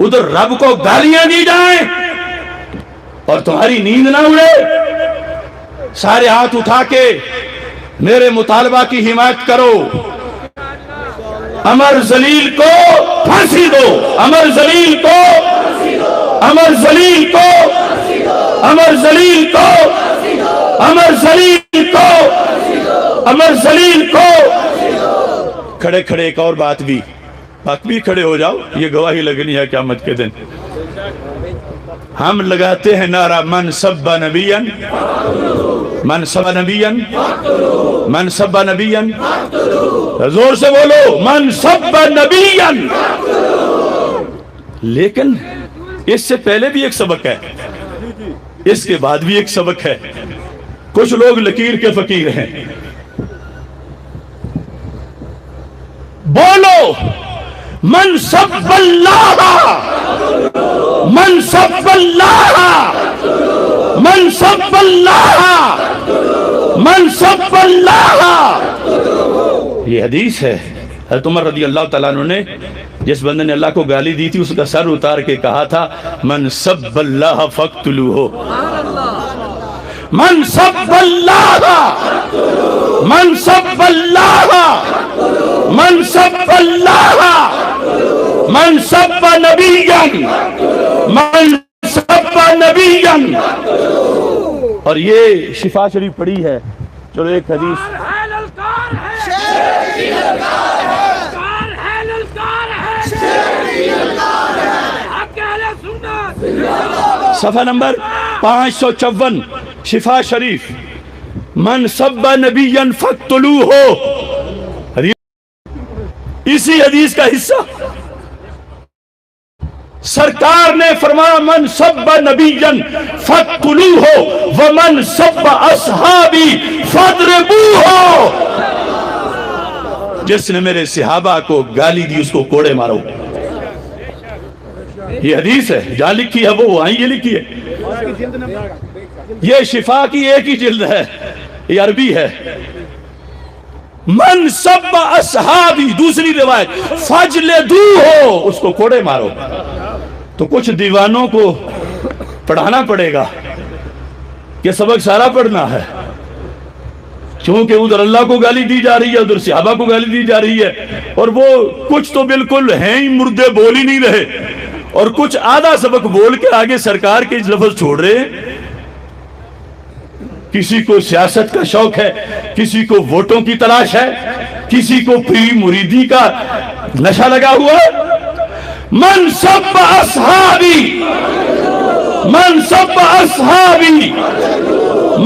ادھر رب کو گالیاں دی جائیں اور تمہاری نیند نہ اڑے. سارے ہاتھ اٹھا کے میرے مطالبہ کی حمایت کرو. عمر ذلیل کو پھانسی دو، عمر ذلیل کو، عمر ذلیل کو، عمر ذلیل کو، عمر ذلیل کو، عمر ذلیل کو. کھڑے کھڑے ایک اور بات بھی، آپ بھی کھڑے ہو جاؤ، یہ گواہی لگنی ہے قیامت کے دن. ہم لگاتے ہیں نعرہ من سب نبیا، من سب نبیا، من سب نبیا. زور سے بولو، من سب نبیا. لیکن اس سے پہلے بھی ایک سبق ہے، اس کے بعد بھی ایک سبق ہے. کچھ لوگ لکیر کے فقیر ہیں. بولو من سب اللہ، من سب اللہ، من سب اللہ، من سب اللہ. یہ حدیث ہے. حضرت عمر رضی اللہ تعالیٰ عنہ نے جس بندے نے اللہ کو گالی دی تھی اس کا سر اتار کے کہا تھا من سب اللہ فاقتلوہ، من سب اللہ، من سب اللہ، من سب اللہ، من سب نبیا، من سب نبیا. اور یہ شفا شریف پڑھی ہے. چلو ایک حدیث صفحہ نمبر 554 شفا شریف، من سب نبیا فاقتلوہ. اسی حدیث کا حصہ سرکار نے فرمایا من سب نبیا فاقتلوہ ومن سب اصحابی فاضربوہ. جس نے میرے صحابہ کو گالی دی اس کو کوڑے مارو. یہ حدیث ہے، جہاں لکھی ہے وہ وہاں یہ لکھی ہے. یہ شفا کی ایک ہی جلد ہے، یہ عربی ہے. من سب اصحابی، دوسری روایت فجلدوہ، اس کو کوڑے مارو. تو کچھ دیوانوں کو پڑھانا پڑے گا کہ سبق سارا پڑھنا ہے، کیونکہ ادھر اللہ کو گالی دی جا رہی ہے، ادھر صحابہ کو گالی دی جا رہی ہے، اور وہ کچھ تو بالکل ہیں ہی مردے، بول ہی نہیں رہے، اور کچھ آدھا سبق بول کے آگے سرکار کے لفظ چھوڑ رہے ہیں. کسی کو سیاست کا شوق ہے، کسی کو ووٹوں کی تلاش ہے، کسی کو پیر مریدی کا نشہ لگا ہوا ہے. من سب اصحابی، من سب اصحابی،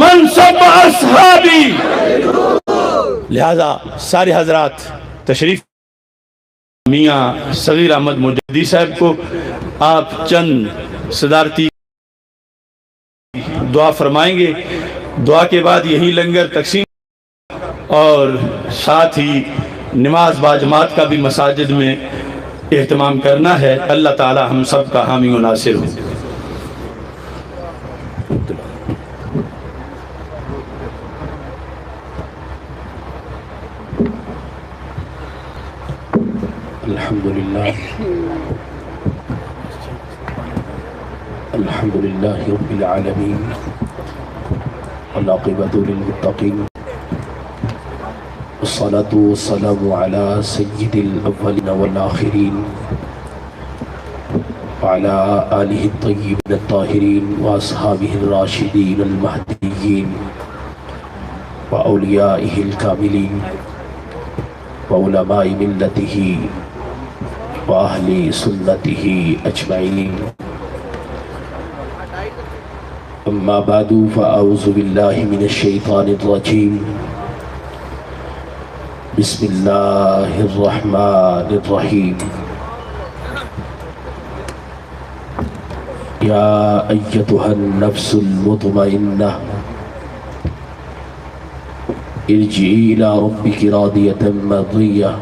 من سب اصحابی. لہذا سارے حضرات تشریف، میاں صغیر احمد مجددی صاحب کو آپ چند صدارتی دعا فرمائیں گے. دعا کے بعد یہی لنگر تقسیم اور ساتھ ہی نماز باجماعت کا بھی مساجد میں اہتمام کرنا ہے. اللہ تعالی ہم سب کا حامی و ناصر ہو. الحمد للہ رب العالمین والعاقبۃ للمتقین والصلاة والسلام على سید الاولین والآخرین وعلى آلہ الطیبین الطاہرین واصحابہ الراشدین المہدیین واولیائہ الکاملین وعلماء ملتہ وأهل سنته أجمعين. أما بعد فأعوذ بالله من الشيطان الرجيم. بسم الله الرحمن الرحيم. يا أيتها النفس المطمئنة ارجعي إلى ربك راضية مرضية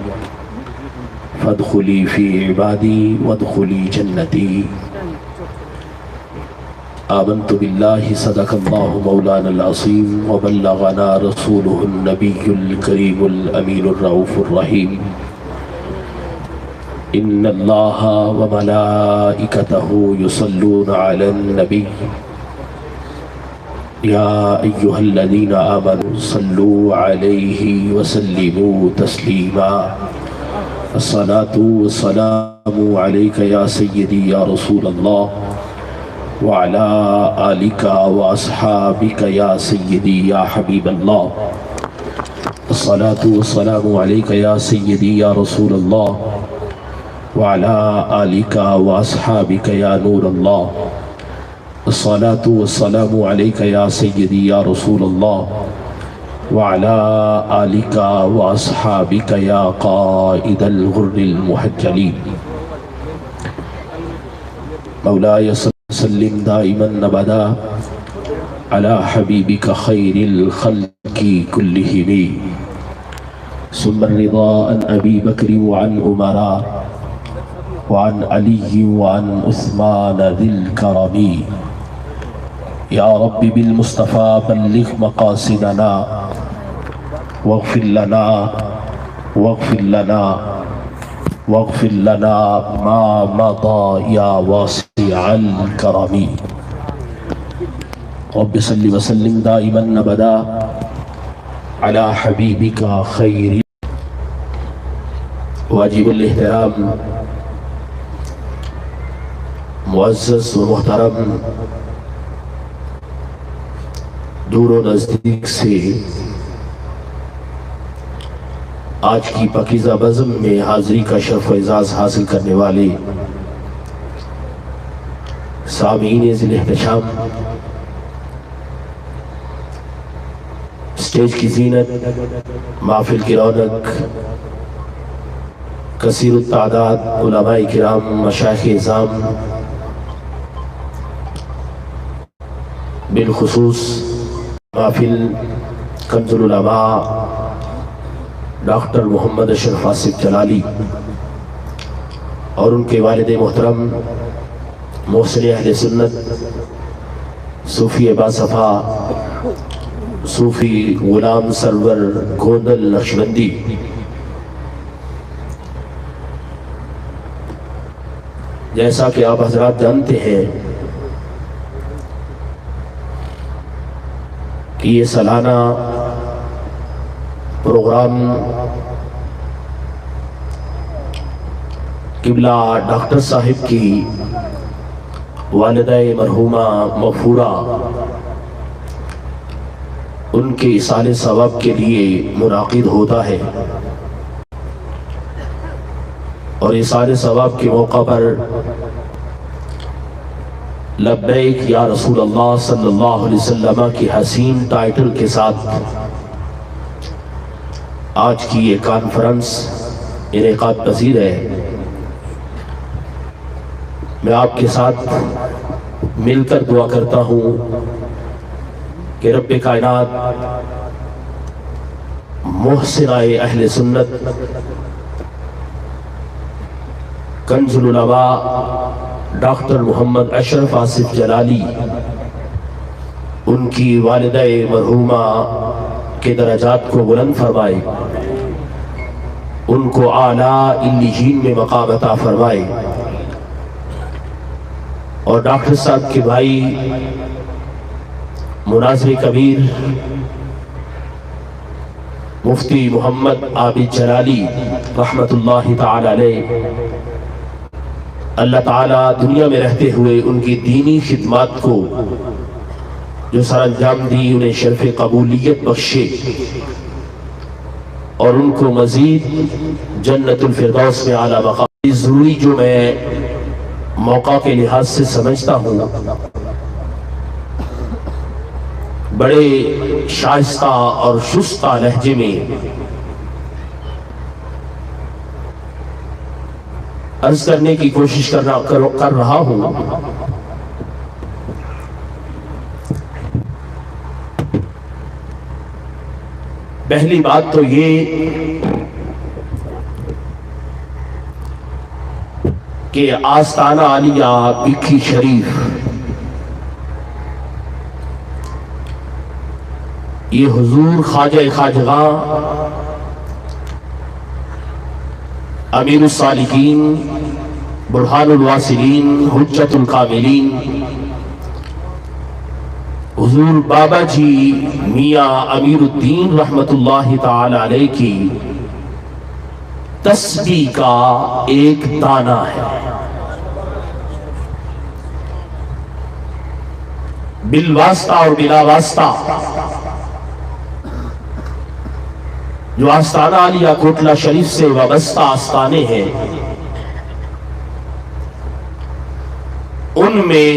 فادخلی فی عبادی وادخلی جنتی. آمنت باللہ صدق اللہ مولانا العظیم وبلغنا رسولہ النبی الکریم الامین الرؤوف الرحیم. ان اللہ وملائکتہ یصلون علی النبی یا ایہا الذین آمنوا صلوا علیہ وسلموا تسلیما. الصلاة والسلام عليك يا سيدي يا رسول الله وعلى آلك وأصحابك يا سيدي يا حبيب الله. الصلاة والسلام عليك يا سيدي يا رسول الله وعلى آلك وأصحابك يا نور الله. الصلاة والسلام عليك يا سيدي يا رسول الله وعلى آلك وأصحابك يا قائد الغر المحجلين. مولاي سلم دائما أبدا على حبيبك خير الخلق كلهم. ثم الرضا عن أبي بكر وعن عمر وعن علي وعن عثمان ذي الكرم. يا رب بالمصطفى بلغ مقاصدنا واغفر لنا واغفر لنا واغفر لنا ما مضى يا واسع الكرم. رب صل وسلم دائما ابدا على حبيبك خير. واجب الاحترام معزز و محترم دور و نزدیک سے آج کی پاکیزہ بزم میں حاضری کا شرف و اعزاز حاصل کرنے والے سامعین ذی الاحتشام، اسٹیج کی زینت، محفل کی رونق، کثیر التعداد علماء کرام، مشائخ اعظام، بالخصوص محفل کنز العلماء ڈاکٹر محمد اشرف آصف جلالی اور ان کے والد محترم محسن اہل سنت صوفی باصفا صوفی غلام سرور گوندل نقشبندی، جیسا کہ آپ حضرات جانتے ہیں کہ یہ سالانہ پروگرام قبلہ ڈاکٹر صاحب کی والدہ مرحومہ مغفورہ ان کے ایصال ثواب کے لیے منعقد ہوتا ہے، اور ایصال ثواب کے موقع پر لبیک یا رسول اللہ صلی اللہ علیہ وسلم کی حسین ٹائٹل کے ساتھ آج کی یہ کانفرنس انعقاد پذیر ہے۔ میں آپ کے ساتھ مل کر دعا کرتا ہوں کہ رب کائنات محسنہ اہل سنت کنز العلماء ڈاکٹر محمد اشرف آصف جلالی ان کی والدہ مرحومہ کے درجات کو بلند فرمائے، ان کو اعلیٰ علیین میں مقام عطا فرمائے، اور ڈاکٹر صاحب کے بھائی مناظر کبیر مفتی محمد عابد جلالی رحمت اللہ تعالی علیہ، اللہ تعالیٰ دنیا میں رہتے ہوئے ان کی دینی خدمات کو جو سر انجام دی انہیں شرف قبولیت بخشے، اور ان کو مزید جنت الفردوس میں اعلیٰ مقام۔ ضروری جو میں موقع کے لحاظ سے سمجھتا ہوں، بڑے شائستہ اور شستہ لہجے میں عرض کرنے کی کوشش کر رہا ہوں۔ پہلی بات تو یہ کہ آستانہ عالیہ بکھی شریف یہ حضور خواجہ خواجگاں امیر الصالحین برہان الواصلین حجت الکاملین حضور بابا جی میاں امیر الدین رحمت اللہ تعالی علیہ کی تسبیح کا ایک دانہ ہے، بالواسطہ اور بلا واسطہ جو آستانہ عالیہ کوٹلہ شریف سے وابستہ آستانے ہیں، ان میں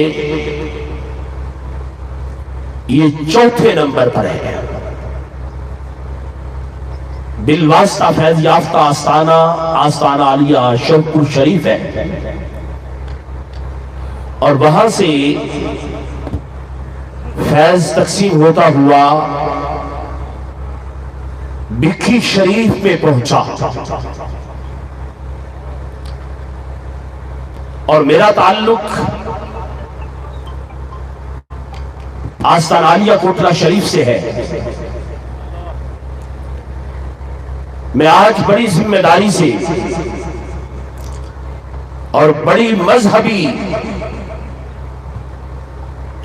یہ چوتھے نمبر پر ہے۔ بالواسطہ فیض یافتہ آستانہ عالیہ شوقپور شریف ہے، اور وہاں سے فیض تقسیم ہوتا ہوا بکھی شریف میں پہنچا، اور میرا تعلق آستانہ عالیہ کوٹلہ شریف سے ہے۔ میں آج بڑی ذمہ داری سے اور بڑی مذہبی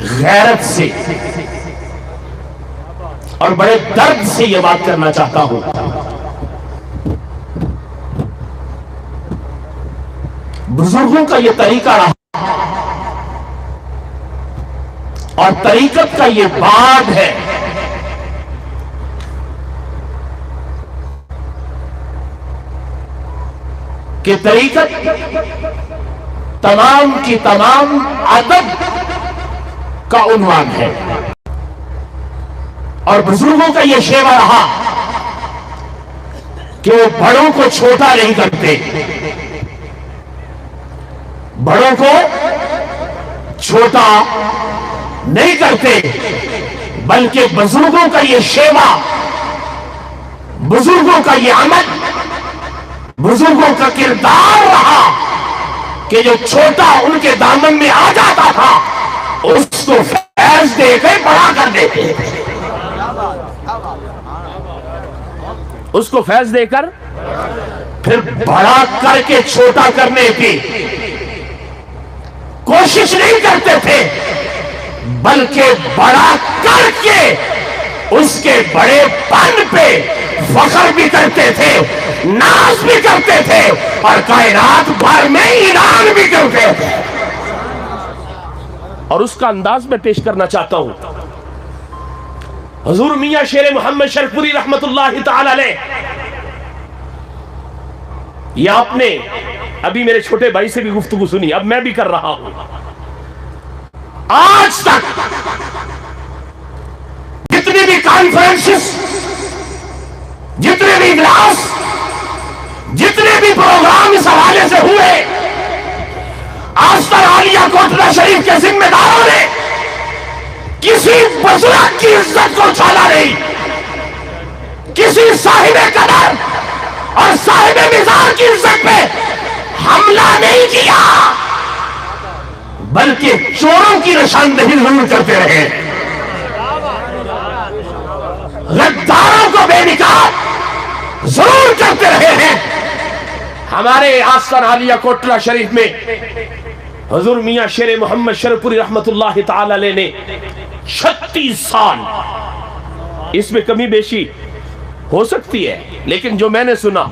غیرت سے اور بڑے درد سے یہ بات کرنا چاہتا ہوں، بزرگوں کا یہ طریقہ رہا اور طریقت کا یہ باب ہے کہ طریقت تمام کی تمام ادب کا عنوان ہے، اور بزرگوں کا یہ شیوا رہا کہ وہ بڑوں کو چھوٹا نہیں کرتے، بڑوں کو چھوٹا نہیں کرتے، بلکہ بزرگوں کا یہ شیوا، بزرگوں کا یہ عمل، بزرگوں کا کردار رہا کہ جو چھوٹا ان کے دامن میں آ جاتا تھا اس کو فیض دے کے بڑا کر دیتے تھے۔ اس کو فیض دے کر پھر بڑا کر کے چھوٹا کرنے کی کوشش نہیں کرتے تھے، بلکہ بڑا کر کے اس کے بڑے پن پہ فخر بھی کرتے تھے، ناز بھی کرتے تھے، اور کائنات بھر میں اعلان بھی کرتے تھے۔ اور اس کا انداز میں پیش کرنا چاہتا ہوں۔ حضور میاں شیر محمد شرف پوری رحمت اللہ تعالی علیہ، یہ آپ نے ابھی میرے چھوٹے بھائی سے بھی گفتگو سنی، اب میں بھی کر رہا ہوں۔ آج تک جتنی بھی کانفرنسز، جتنے بھی اجلاس، جتنے بھی پروگرام اس حوالے سے ہوئے، آستر عالیہ کوٹلہ شریف کے ذمہ داروں نے کسی بزرگ کی عزت کو چھالا نہیں، کسی صاحب قدر اور صاحب مزار کی عزت پہ حملہ نہیں کیا، بلکہ چوروں کی نشاندہی ضرور کرتے رہے، غداروں کو بے نقاب ضرور کرتے رہے ہیں۔ ہمارے آستان عالیہ کوٹلہ شریف میں حضور میاں شیر محمد شرف پوری رحمت اللہ تعالی علیہ نے 36 سال، اس میں کمی بیشی ہو سکتی ہے لیکن جو میں نے سنا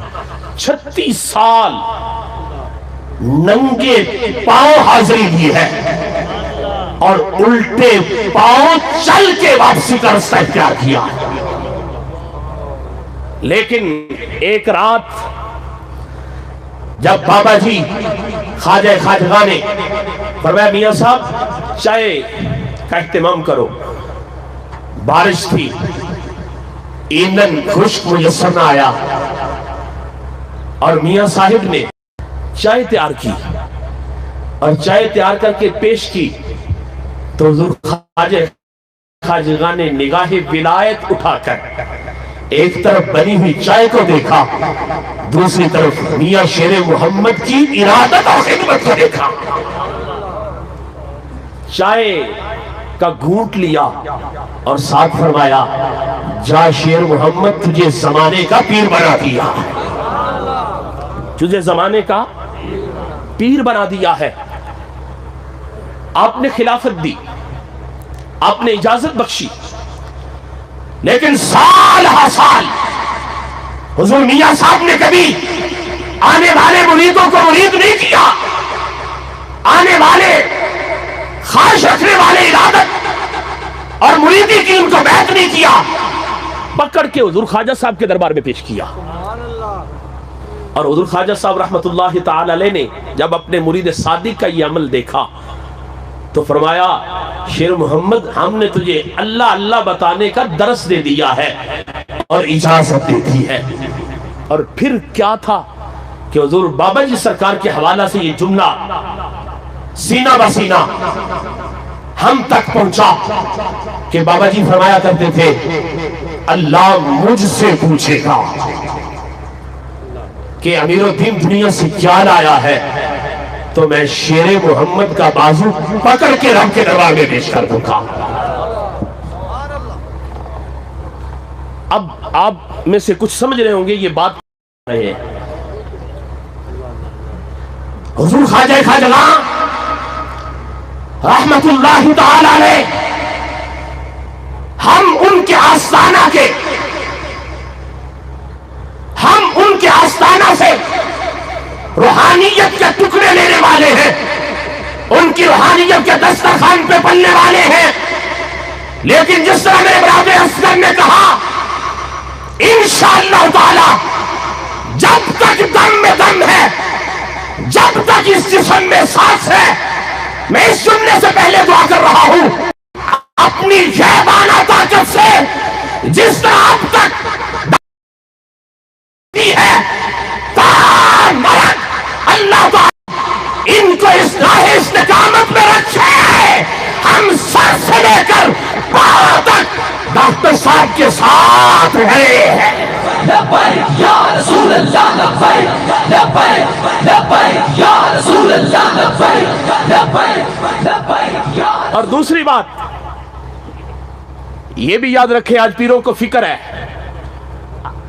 36 سال ننگے پاؤں حاضری کی ہے اور الٹے پاؤں چل کے واپسی کا راستہ اختیار کیا۔ لیکن ایک رات جب بابا جی خواجہ خواجگاہ نے فرمایا میاں صاحب چائے کا اہتمام کرو، بارش تھی، ایندھن خشک میسر نہ آیا، اور میاں صاحب نے چائے تیار کی اور چائے تیار کر کے پیش کی تو حضور خواجہ خواجگاہ نے نگاہ ولایت اٹھا کر ایک طرف بنی ہوئی چائے کو دیکھا، دوسری طرف میاں شیر محمد کی ارادت اور خدمت کو دیکھا۔ چائے کا گھونٹ لیا اور ساتھ فرمایا، جا شیر محمد تجھے زمانے کا پیر بنا دیا، تجھے زمانے کا پیر بنا دیا ہے۔ آپ نے خلافت دی، آپ نے اجازت بخشی، لیکن سال ہر سال حضور میاں صاحب نے کبھی آنے والے مریدوں کو مرید نہیں کیا، آنے والے خواہش رکھنے والے ارادت اور مریدی کی ان کو بیعت نہیں کیا، پکڑ کے حضور خواجہ صاحب کے دربار میں پیش کیا۔ اور حضور خواجہ صاحب رحمت اللہ تعالی علیہ نے جب اپنے مرید صادق کا یہ عمل دیکھا تو فرمایا، شیر محمد ہم نے تجھے اللہ اللہ بتانے کا درس دے دیا ہے اور اجازت دے دی ہے۔ اور پھر کیا تھا کہ حضور بابا جی سرکار کے حوالہ سے یہ جملہ سینہ بسینہ ہم تک پہنچا کہ بابا جی فرمایا کرتے تھے، اللہ مجھ سے پوچھے گا کہ امیر الدین دنیا سے کیا لایا ہے تو میں شیر محمد کا بازو پکڑ کے رب کے دربار میں پیش کر دوں گا۔ اب آپ میں سے کچھ سمجھ رہے ہوں گے یہ بات رہے ہیں۔ حضور خواجہ خواجگاہ رحمت اللہ تعالی علیہ، ہم ان کے آستانہ سے روحانیت کے ٹکڑے لینے والے ہیں، ان کی روحانیت کے دسترخوان پہ پلنے والے ہیں، لیکن جس طرح میرے برادر اصغر نے کہا، انشاءاللہ تعالی جب تک دم میں دم ہے، جب تک اس جسم میں سانس ہے، میں اس جملے سے پہلے دعا کر رہا ہوں، اپنی غیبانہ طاقت سے جس طرح اب تک ہے اللہ تعالی ان کو اس راہ استقامت میں رکھے، ہم سر سے لے کر پاؤں تک ڈاکٹر صاحب کے ساتھ رہے ہیں۔ لبیک یا رسول اللہ، لبیک لبیک لبیک یا رسول اللہ، لبیک لبیک لبیک یا۔ اور دوسری بات یہ بھی یاد رکھے، آج پیروں کو فکر ہے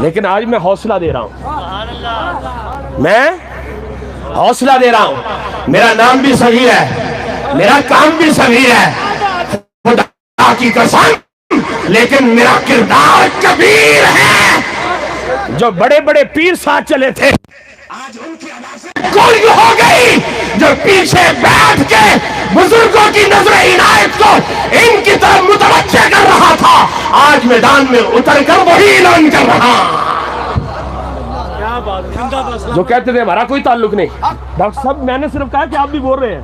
لیکن آج میں حوصلہ دے رہا ہوں، میں حوصلہ دے رہا ہوں، میرا نام بھی صغیر ہے، میرا کام بھی صغیر ہے، خدا کی قسم، لیکن میرا کردار کبیر ہے۔ جو بڑے بڑے پیر ساتھ چلے تھے آج ان کی آوازیں گونگ ہو گئی، جو پیچھے بیٹھ کے بزرگوں کی نظر عنایت کو ان کی طرف متوجہ کر رہا تھا، آج میدان میں اتر کر وہی اعلان کر رہا۔ جو کہتے تھے ہمارا کوئی تعلق نہیں، ڈاکٹر صاحب میں نے صرف کہا کہ آپ بھی بول رہے ہیں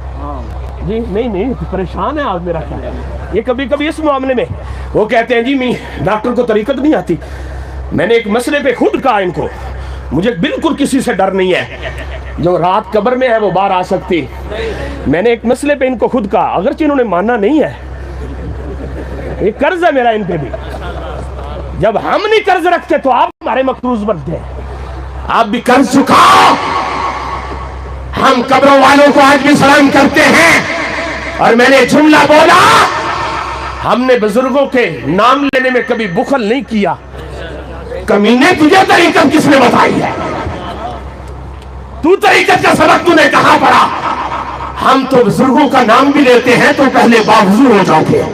جی، نہیں پریشان ہے آپ میرا خیال ہے یہ کبھی کبھی اس معاملے میں وہ کہتے ہیں جی میں ڈاکٹر کو طریقت نہیں آتی۔ میں نے ایک مسئلے پہ خود کہا ان کو، مجھے بالکل کسی سے ڈر نہیں ہے، جو رات قبر میں ہے وہ باہر آ سکتی۔ میں نے ایک مسئلے پہ ان کو خود کہا، اگرچہ انہوں نے ماننا نہیں ہے، یہ قرض ہے میرا ان پہ بھی، جب ہم نہیں قرض رکھتے تو آپ ہمارے مقروض بنتے ہیں، آپ بھی قرض چکاؤ۔ ہم قبروں والوں کو آج بھی سلام کرتے ہیں، اور میں نے جملہ بولا، ہم نے بزرگوں کے نام لینے میں کبھی بخل نہیں کیا۔ کمینے تجھے طریقت کس نے بتائی ہے؟ تو طریقت کا سبق تو نے کہاں پڑھا؟ ہم تو بزرگوں کا نام بھی لیتے ہیں تو پہلے باوضو ہو جاتے ہیں۔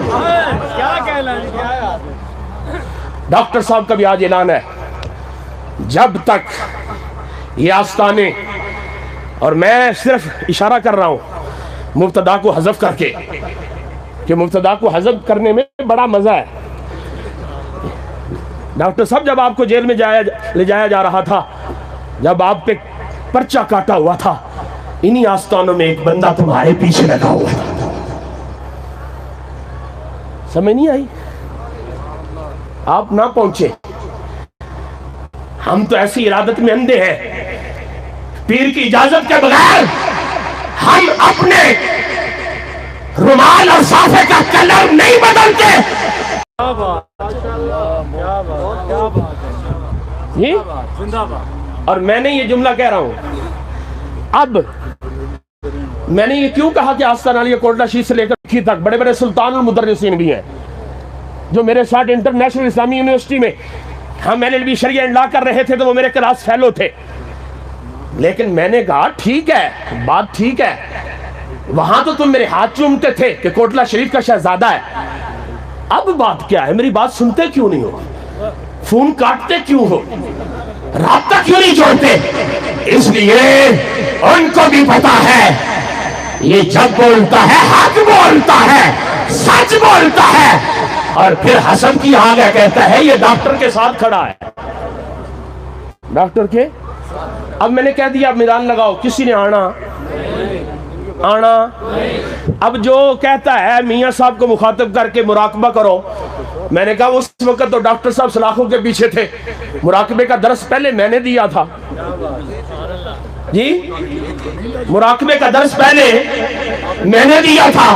ڈاکٹر صاحب کا بھی آج اعلان ہے، جب تک یہ آستانے، اور میں صرف اشارہ کر رہا ہوں مبتدا کو حذف کر کے، کہ مبتدا کو حذف کرنے میں بڑا مزہ ہے۔ ڈاکٹر صاحب جب آپ کو جیل میں لے جایا جا رہا تھا، جب آپ پہ پرچہ کاٹا ہوا تھا، انہی آستانوں میں ایک بندہ تمہارے پیچھے لگا ہوا تھا۔ سمجھ نہیں آئی؟ آپ نہ پہنچے، ہم تو ایسی ارادت میں اندھے ہیں، پیر کی اجازت کے بغیر ہم اپنے رومال اور صافے کا کلر نہیں بدلتے۔ اور میں نے یہ جملہ کہہ رہا ہوں، اب میں نے یہ کیوں کہا کہ آستان علیہ کوٹلہ شیخ سے لے کر لکھی تک بڑے بڑے سلطان المدرسین بھی ہیں، جو میرے ساتھ انٹرنیشنل اسلامی یونیورسٹی میں ہم LLB شریعہ اینڈ لا کر رہے تھے تو وہ میرے کلاس فیلو تھے، لیکن میں نے کہا ٹھیک ہے، بات ٹھیک ہے، وہاں تو تم میرے ہاتھ چومتے تھے کہ کوٹلہ شریف کا شہزادہ ہے، اب بات کیا ہے؟ میری بات سنتے کیوں نہیں ہو؟ فون کاٹتے کیوں ہو؟ رابطہ کیوں نہیں جوڑتے؟ اس لیے ان کو بھی پتا ہے یہ جب بولتا ہے حق بولتا ہے، سچ بولتا ہے، اور پھر حسن کی آگے کہتا ہے یہ ڈاکٹر کے ساتھ کھڑا ہے، ڈاکٹر کے۔ اب میں نے کہہ دیا میدان لگاؤ، کسی نے آنا؟ اب جو کہتا ہے میاں صاحب کو مخاطب کر کے مراقبہ کرو، میں نے کہا اس وقت تو ڈاکٹر صاحب سلاخوں کے پیچھے تھے، مراقبے کا درس پہلے میں نے دیا تھا جی، مراقبے کا درس پہلے میں نے دیا تھا۔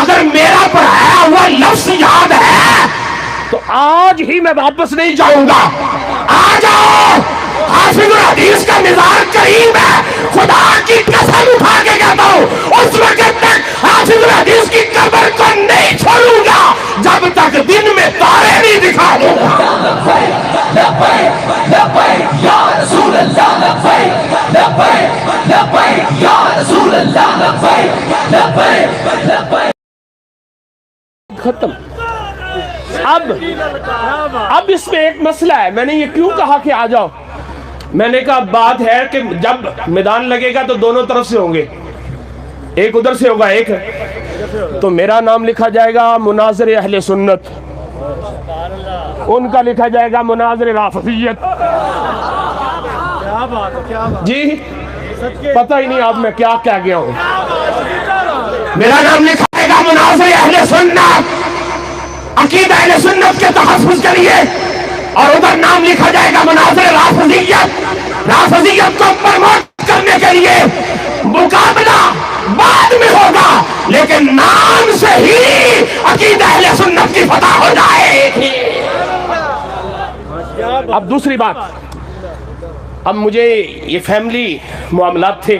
اگر میرا پڑھایا ہوا لفظ یاد ہے تو آج ہی میں واپس نہیں جاؤں گا۔ آ جاؤ، حافظ الحدیث کا مزار کریم ہے، خدا کی قسم اٹھا کے کہتا ہوں، اس وقت تک حافظ الحدیث کی قبر کو نہیں چھوڑوں گا جب تک دن میں تارے نہیں دکھا دوں گا۔ لبیک لبیک یا رسول اللہ، لبیک لبیک لبیک یا رسول اللہ، لبیک لبیک لبیک۔ ختم۔ اب اس میں ایک مسئلہ ہے، میں نے یہ کیوں کہا کہ آ جاؤ؟ میں نے کہا بات ہے کہ جب میدان لگے گا تو دونوں طرف سے ہوں گے، ایک ادھر سے ہوگا ایک، تو میرا نام لکھا جائے گا مناظر اہل سنت، ان کا لکھا جائے گا مناظر رافضیت۔ جی پتہ ہی نہیں آپ میں کیا کہہ گیا ہوں۔ میرا نام لکھا جائے گا مناظر اہل سنت، عقیدہ اہل سنت کے تحفظ کے لیے، اور ادھر نام لکھا جائے گا مناظر رافضیت، رافضیت کو پروموٹ کرنے کے لیے مقابلہ بعد میں ہوگا، لیکن نام سے ہی عقیدہ اہل سنت کی فتح ہو جائے گی۔ اب دوسری بات، اب مجھے یہ فیملی معاملات تھے،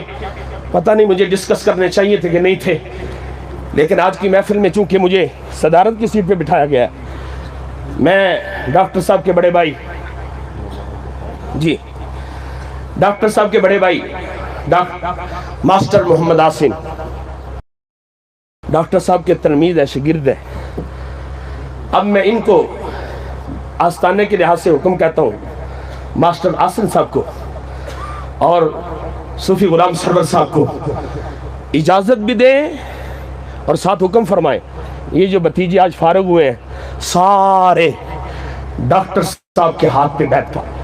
پتہ نہیں مجھے ڈسکس کرنے چاہیے تھے کہ نہیں تھے، لیکن آج کی محفل میں چونکہ مجھے صدارت کی سیٹ پہ بٹھایا گیا ہے، میں ڈاکٹر صاحب کے بڑے بھائی جی ڈاکٹر صاحب کے بڑے بھائی ماسٹر محمد عاصم، ڈاکٹر صاحب کے تلمیذ ہے، شاگرد ہے. اب میں ان کو آستانے کے لحاظ سے حکم کہتا ہوں، ماسٹر عاصم صاحب کو اور صوفی غلام سرور صاحب کو اجازت بھی دیں اور ساتھ حکم فرمائیں، یہ جو بھتیجے آج فارغ ہوئے ہیں سارے ڈاکٹر صاحب کے ہاتھ پہ بیعت کریں،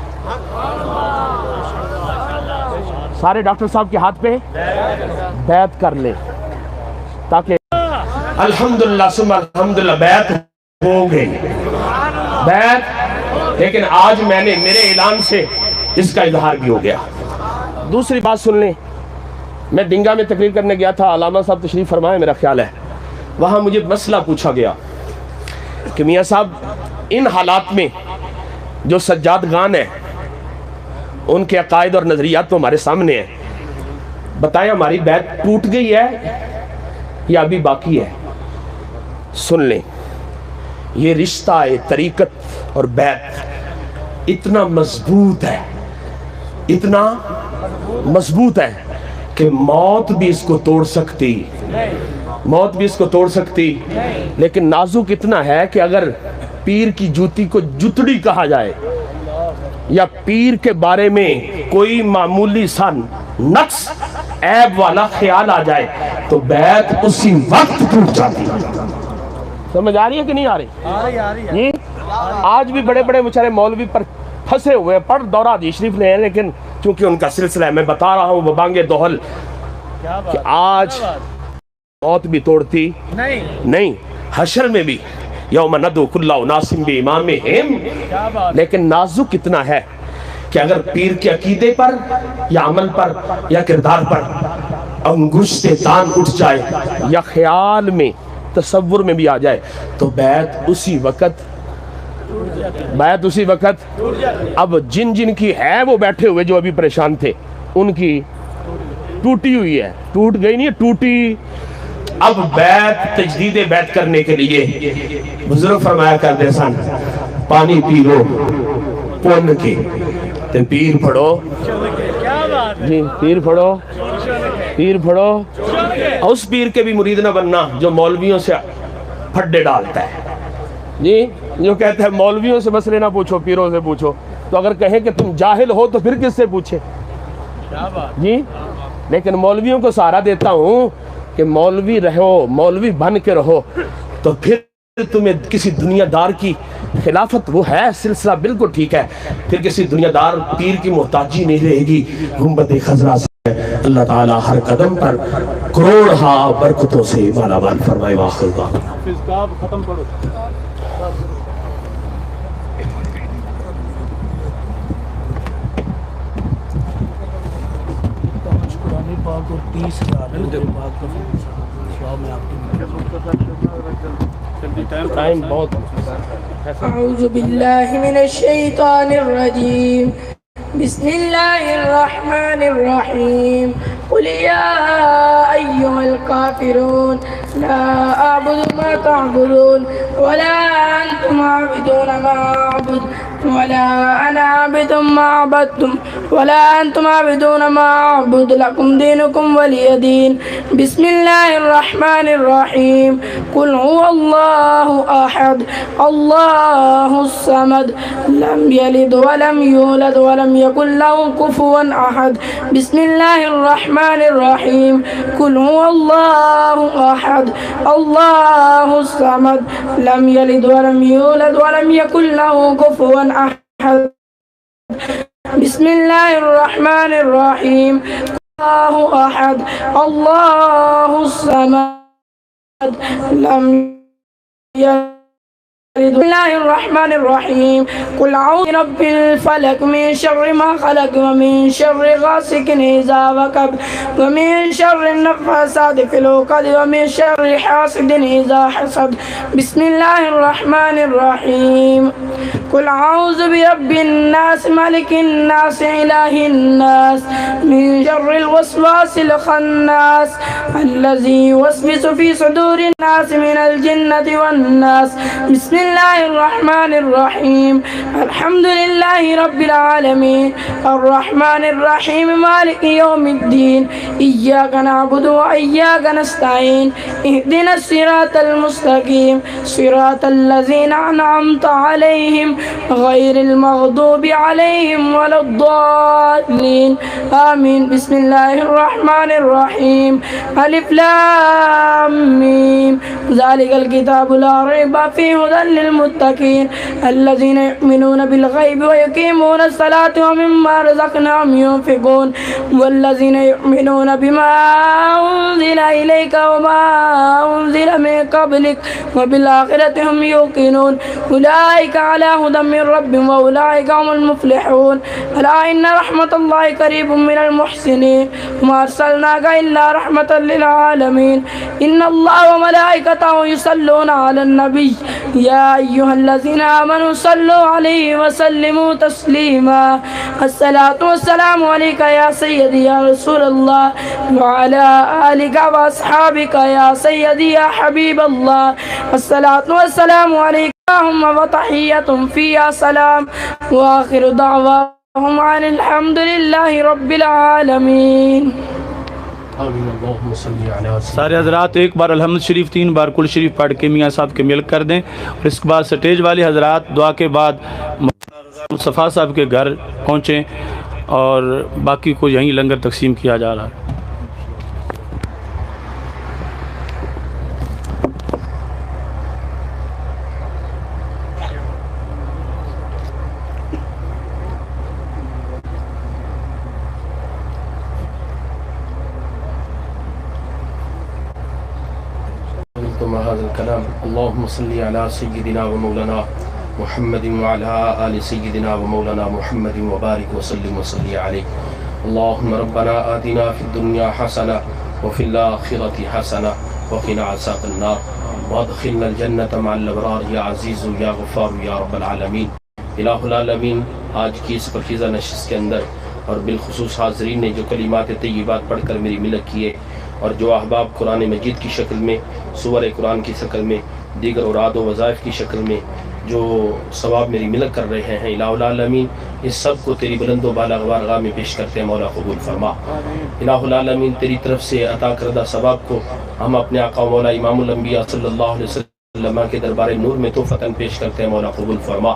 سارے ڈاکٹر صاحب کے ہاتھ پہ بیعت کر لیں تاکہ الحمدللہ ثم الحمدللہ بیعت ہو گئی بیعت. لیکن آج میں نے میرے اعلان سے اس کا اظہار بھی ہو گیا. دوسری بات سن لیں، میں ڈنگا میں تقریر کرنے گیا تھا، علامہ صاحب تشریف فرمائے میرا خیال ہے، وہاں مجھے مسئلہ پوچھا گیا کہ میاں صاحب ان حالات میں جو سجاد گان ہیں ان کے عقائد اور نظریات تو ہمارے سامنے ہیں، بتائیں ہماری بیعت ٹوٹ گئی ہے یا ابھی باقی ہے؟ سن لیں، یہ رشتہ طریقت اور بیعت اتنا مضبوط ہے، اتنا مضبوط ہے کہ موت بھی اس کو توڑ سکتی، موت بھی اس کو توڑ سکتی. لیکن نازک اتنا ہے کہ اگر پیر کی جوتی کو جتڑی کہا جائے یا پیر کے بارے میں کوئی معمولی سا نقص عیب والا خیال آ جائے تو بیعت اسی وقت ٹوٹ جاتی. سمجھ آ رہی ہے کہ نہیں آ رہی؟ جی آج بھی بڑے بڑے بیچارے مولوی پر پھنسے ہوئے ہیں، پر دورہ حدیث شریف لے ہیں، لیکن چونکہ ان کا سلسلہ ہے میں بتا رہا ہوں وہ بانگے دوہل کہ آج موت بھی توڑتی نہیں، حشر میں بھی یوم ندعو کل اناس بامامہم. لیکن نازک اتنا ہے کہ اگر پیر کے عقیدے پر یا عمل پر یا کردار پر انگشت تان اٹھ جائے یا خیال میں تصور میں بھی آ جائے تو بیعت اسی وقت اب جن کی ہے وہ بیٹھے ہوئے جو ابھی پریشان تھے ان کی ٹوٹی ہوئی ہے، ٹوٹ گئی نہیں ٹوٹی. اب بیعت تجدید بیعت کرنے کے لیے بزرگ فرمایا کرتے سن پانی پی لو پن کے تے پیر پڑھو، جی پیر پڑھو اس پیر کے بھی مرید نہ بننا جو مولویوں سے پھڈے ڈالتا ہے، جی جو کہتا ہے مولویوں سے مسئلے نہ پوچھو پیروں سے پوچھو. تو اگر کہیں کہ تم جاہل ہو تو پھر کس سے پوچھے جی؟ لیکن مولویوں کو سہارا دیتا ہوں کہ مولوی رہو، مولوی بن کے رہو تو پھر تمہیں کسی دنیا دار کی خلافت وہ ہے سلسلہ بالکل ٹھیک ہے، پھر کسی دنیا دار پیر کی محتاجی نہیں رہے گی. گنبد خضرا سے اللہ تعالی ہر قدم پر کروڑہا برکتوں سے مالا مال فرمائے. واخر دعوانا ختم کرو. ٹائم بہت. اعوذ باللہ من الشیطان الرجیم، بسم اللہ الرحمن الرحیم. قل یا ایہا الکافرون لا اعبد ما تعبدون ولا انتم عابدون ما اعبد ولا انا عابد ما عبدتم ولا انتم عابدون ما اعبد لكم دينكم ولي دين. بسم الله الرحمن الرحيم. قل هو الله احد الله الصمد لم يلد ولم يولد ولم يكن له كفوا احد. بسم الله الرحمن الرحيم. قل هو الله احد الله الصمد لم يلد ولم يولد ولم يكن له كفوا احد. بسم الله الرحمن الرحيم. الله احد الله الصمد لم يلد. بسم الله الرحمن الرحيم. قل اعوذ برب الفلق من شر ما خلق ومن شر غاسق اذا وقب ومن شر النفاثات في العقد ومن شر حاسد اذا حسد. بسم الله الرحمن الرحيم. قل اعوذ برب الناس ملك الناس اله الناس من شر الوسواس الخناس الذي يوسوس في صدور الناس من الجنة والناس. بسم الله الرحمن الرحيم الحمد لله رب العالمين الرحمن الرحيم مالك يوم الدين إياك نعبد وإياك نستعين اهدنا الصراط المستقيم صراط الذين أنعمت عليهم غير المغضوب عليهم ولا الضالين آمين بسم الله الرحمن الرحيم ألف لام ميم ذلك الكتاب لا ريب فيه هدى للمتقين الذين يؤمنون بالغيب ويقيمون الصلاة ومما رزقناهم ينفقون والذين يؤمنون بما أنزل إليك وما أنزل من قبلك وبالآخرة هم يوقنون أولئك على هدى من ربهم وأولئك هم المفلحون ألا إن رحمة الله قريب من المحسنين وما أرسلناك إلا رحمة للعالمين إن الله وملائكته يصلون على النبي يا أيها الذين آمنوا صلوا عليه وسلموا تسليما الصلاة والسلام عليك يا سيدي يا رسول الله وعلى آلك وأصحابك يا سيدي يا حبيب الله الصلاة والسلام عليك اللهم وتحية فيها سلام وآخر دعواهم عن الحمد لله رب العالمين آمین اللہم صلی علی سیدنا سارے حضرات ایک بار الحمد شریف 3 بار کل شریف پڑھ کے میاں صاحب کے مل کر دیں اور اس کے بعد سٹیج والی حضرات دعا کے بعد مصطفیٰ صاحب کے گھر پہنچیں اور باقی کو یہیں لنگر تقسیم کیا جا رہا ہے. هذا الكلام اللهم صل على سيدنا ومولانا محمد وعلى آل سيدنا ومولانا محمد وبارك وسلم وصلي عليه اللهم ربنا آتنا في الدنيا حسنة وفي الآخرة حسنة وقنا عذاب النار وادخلنا الجنة مع الأبرار يا عزيز يا غفار يا رب العالمين الہ العالمین. آج کی اس پاکیزہ نشست کے اندر اور بالخصوص حاضرین نے جو کلمات طیبات پڑھ کر میری ملت کیے اور جو احباب قرآن مجید کی شکل میں سور قرآن کی شکل میں دیگر اوراد و وظائف کی شکل میں جو ثواب میری ملت کر رہے ہیں الہ العالمین اس سب کو تیری بلند و بالا بارگاہ میں پیش کرتے ہیں مولا قبول فرما. الہ العالمین تیری طرف سے عطا کردہ ثواب کو ہم اپنے آقا مولا امام الانبیاء صلی اللہ علیہ وسلم کے دربار نور میں تحفتاً پیش کرتے ہیں مولا قبول فرما.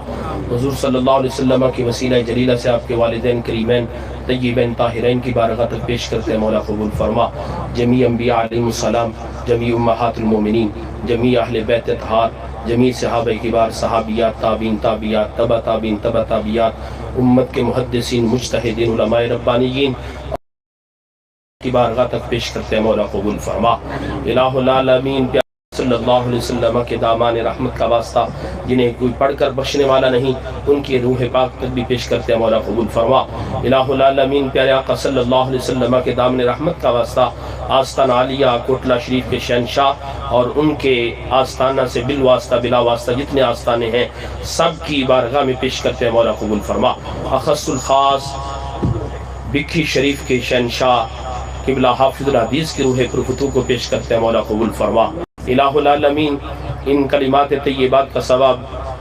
حضور صلی اللہ علیہ وسلم کی وسیلہ جلیلہ سے آپ کے والدین کریمین طیبین طاہرین کی بارگاہ تک پیش کرتے ہیں مولا قبول فرما. جمیع انبیاء علیہ السلام، جمیع امہات المومنین، جمیع اہل بیت اطہار، جمیع صحابہ کبار، صحابیات، تابعین، تابعیات، تبع تابعین، تبع تابعیات، امت کے محدثین، مجتہدین، علماء ربانیین کی بارگاہ تک پیش کرتے ہیں مولا قبول فرما. الہ العالمین صلی اللہ علیہ وسلم کے دامان رحمت کا واسطہ جنہیں کوئی پڑھ کر بخشنے والا نہیں ان کی روح پاک تک بھی پیش کرتے ہیں مولا قبول فرما. الہ العالمین پیارے آقا صلی اللہ علیہ وسلم کے دامن رحمت کا واسطہ آستان عالیہ کوٹلہ شریف کے شہنشاہ اور ان کے آستانہ سے بالواسطہ بلا واسطہ جتنے آستانے ہیں سب کی بارگاہ میں پیش کرتے ہیں مولا قبول فرما. اخص الخاص بکھی شریف کے شہنشاہ قبلہ حافظ الحدیث کی روح پرفتو کو پیش کرتے ہیں مولا قبول فرما. الہ العالمین ان کلمات طیبات کا ثواب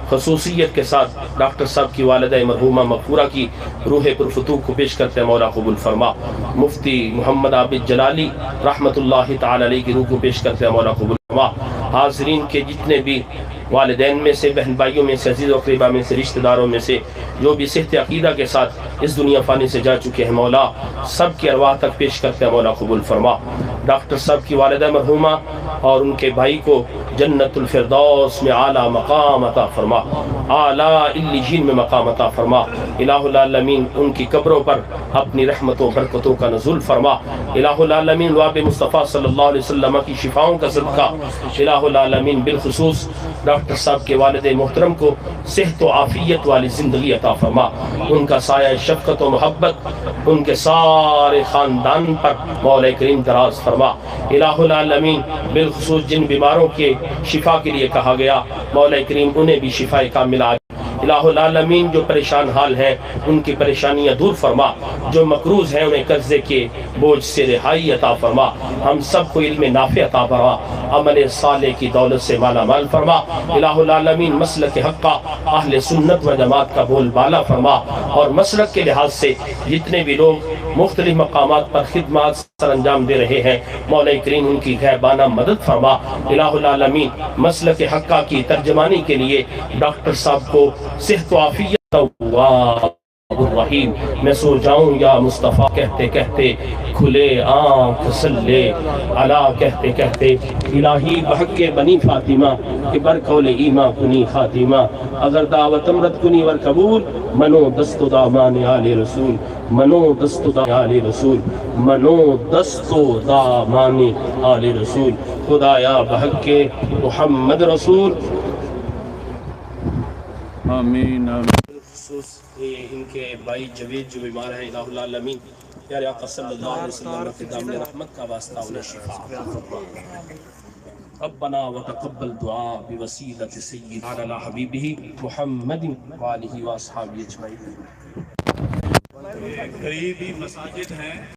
خصوصیت کے ساتھ ڈاکٹر صاحب کی والدہ مرحومہ مغفورہ کی روح پرفتوح کو پیش کرتے ہیں مولا قبول فرما. مفتی محمد عابد جلالی رحمت اللہ تعالی علیہ کی روح کو پیش کرتے ہیں مولا قبول فرما. حاضرین کے جتنے بھی والدین میں سے، بہن بھائیوں میں سے، عزیز و اقربا میں سے، رشتہ داروں میں سے جو بھی صحت عقیدہ کے ساتھ اس دنیا فانی سے جا چکے ہیں مولا سب کی ارواح تک پیش کرتے ہیں مولا قبول فرما. ڈاکٹر صاحب کی والدہ مرحومہ اور ان کے بھائی کو جنت الفردوس میں اعلیٰ مقام عطا فرما، اعلیٰ علیین میں مقام عطا فرما. الہ العالمین ان کی قبروں پر اپنی رحمتوں برکتوں کا نزول فرما. الہ العالمین لعاب مصطفیٰ صلی اللہ علیہ وسلم کی شفاؤں کا صدقہ الہ العالمین بالخصوص ڈاکٹر صاحب کے والد محترم کو صحت و عافیت والی زندگی عطا فرما. ان کا سایہ شفقت و محبت ان کے سارے خاندان پر مولا کریم دراز فرما. الہ العالمین بالخصوص جن بیماروں کے شفا کے لیے کہا گیا مولا کریم انہیں بھی شفا کاملہ. الہ العالمین جو پریشان حال ہیں ان کی پریشانیاں دور فرما، جو مقروض ہیں انہیں قرضے کے بوجھ سے رہائی عطا فرما، ہم سب کو علم نافع عطا فرما، عمل صالح کی دولت سے مالا مال فرما، الہ العالمین مسلک حقہ اہل سنت و جماعت کا بول بالا فرما، اور مسلک کے لحاظ سے جتنے بھی لوگ مختلف مقامات پر خدمات سر انجام دے رہے ہیں مولا کریم ان کی غیبانہ مدد فرما، الہ العالمین مسلک حقہ کی ترجمانی کے لیے ڈاکٹر صاحب کو صحت و عافیت الرحیم، میں سو جاؤں یا مصطفیٰ کہتے کہتے، کھلے آنکھ صلی علی کہتے کہتے، الہی بحق بنی فاطمہ کہ بر قول ایمہ کنی خاتمہ، اگر دعوت امرت کنی ور قبول، منو دست و دامان آل رسول، منو دست و دامان آل رسول، منو دست و دامان آل رسول، خدایا بحق محمد رسول آمین آمین۔ خصوص ان کے بھائی جوید جو بیمار ہے، الہ العالمین پیارے آقا صلی اللہ علیہ وسلم کے دامن رحمت کا واسطہ انہیں شفا ربنا وتقبل دعا بوسیلۃ سیدنا حبیبہ محمد وآلہ واصحابہ اجمعین۔ قریبی مساجد ہیں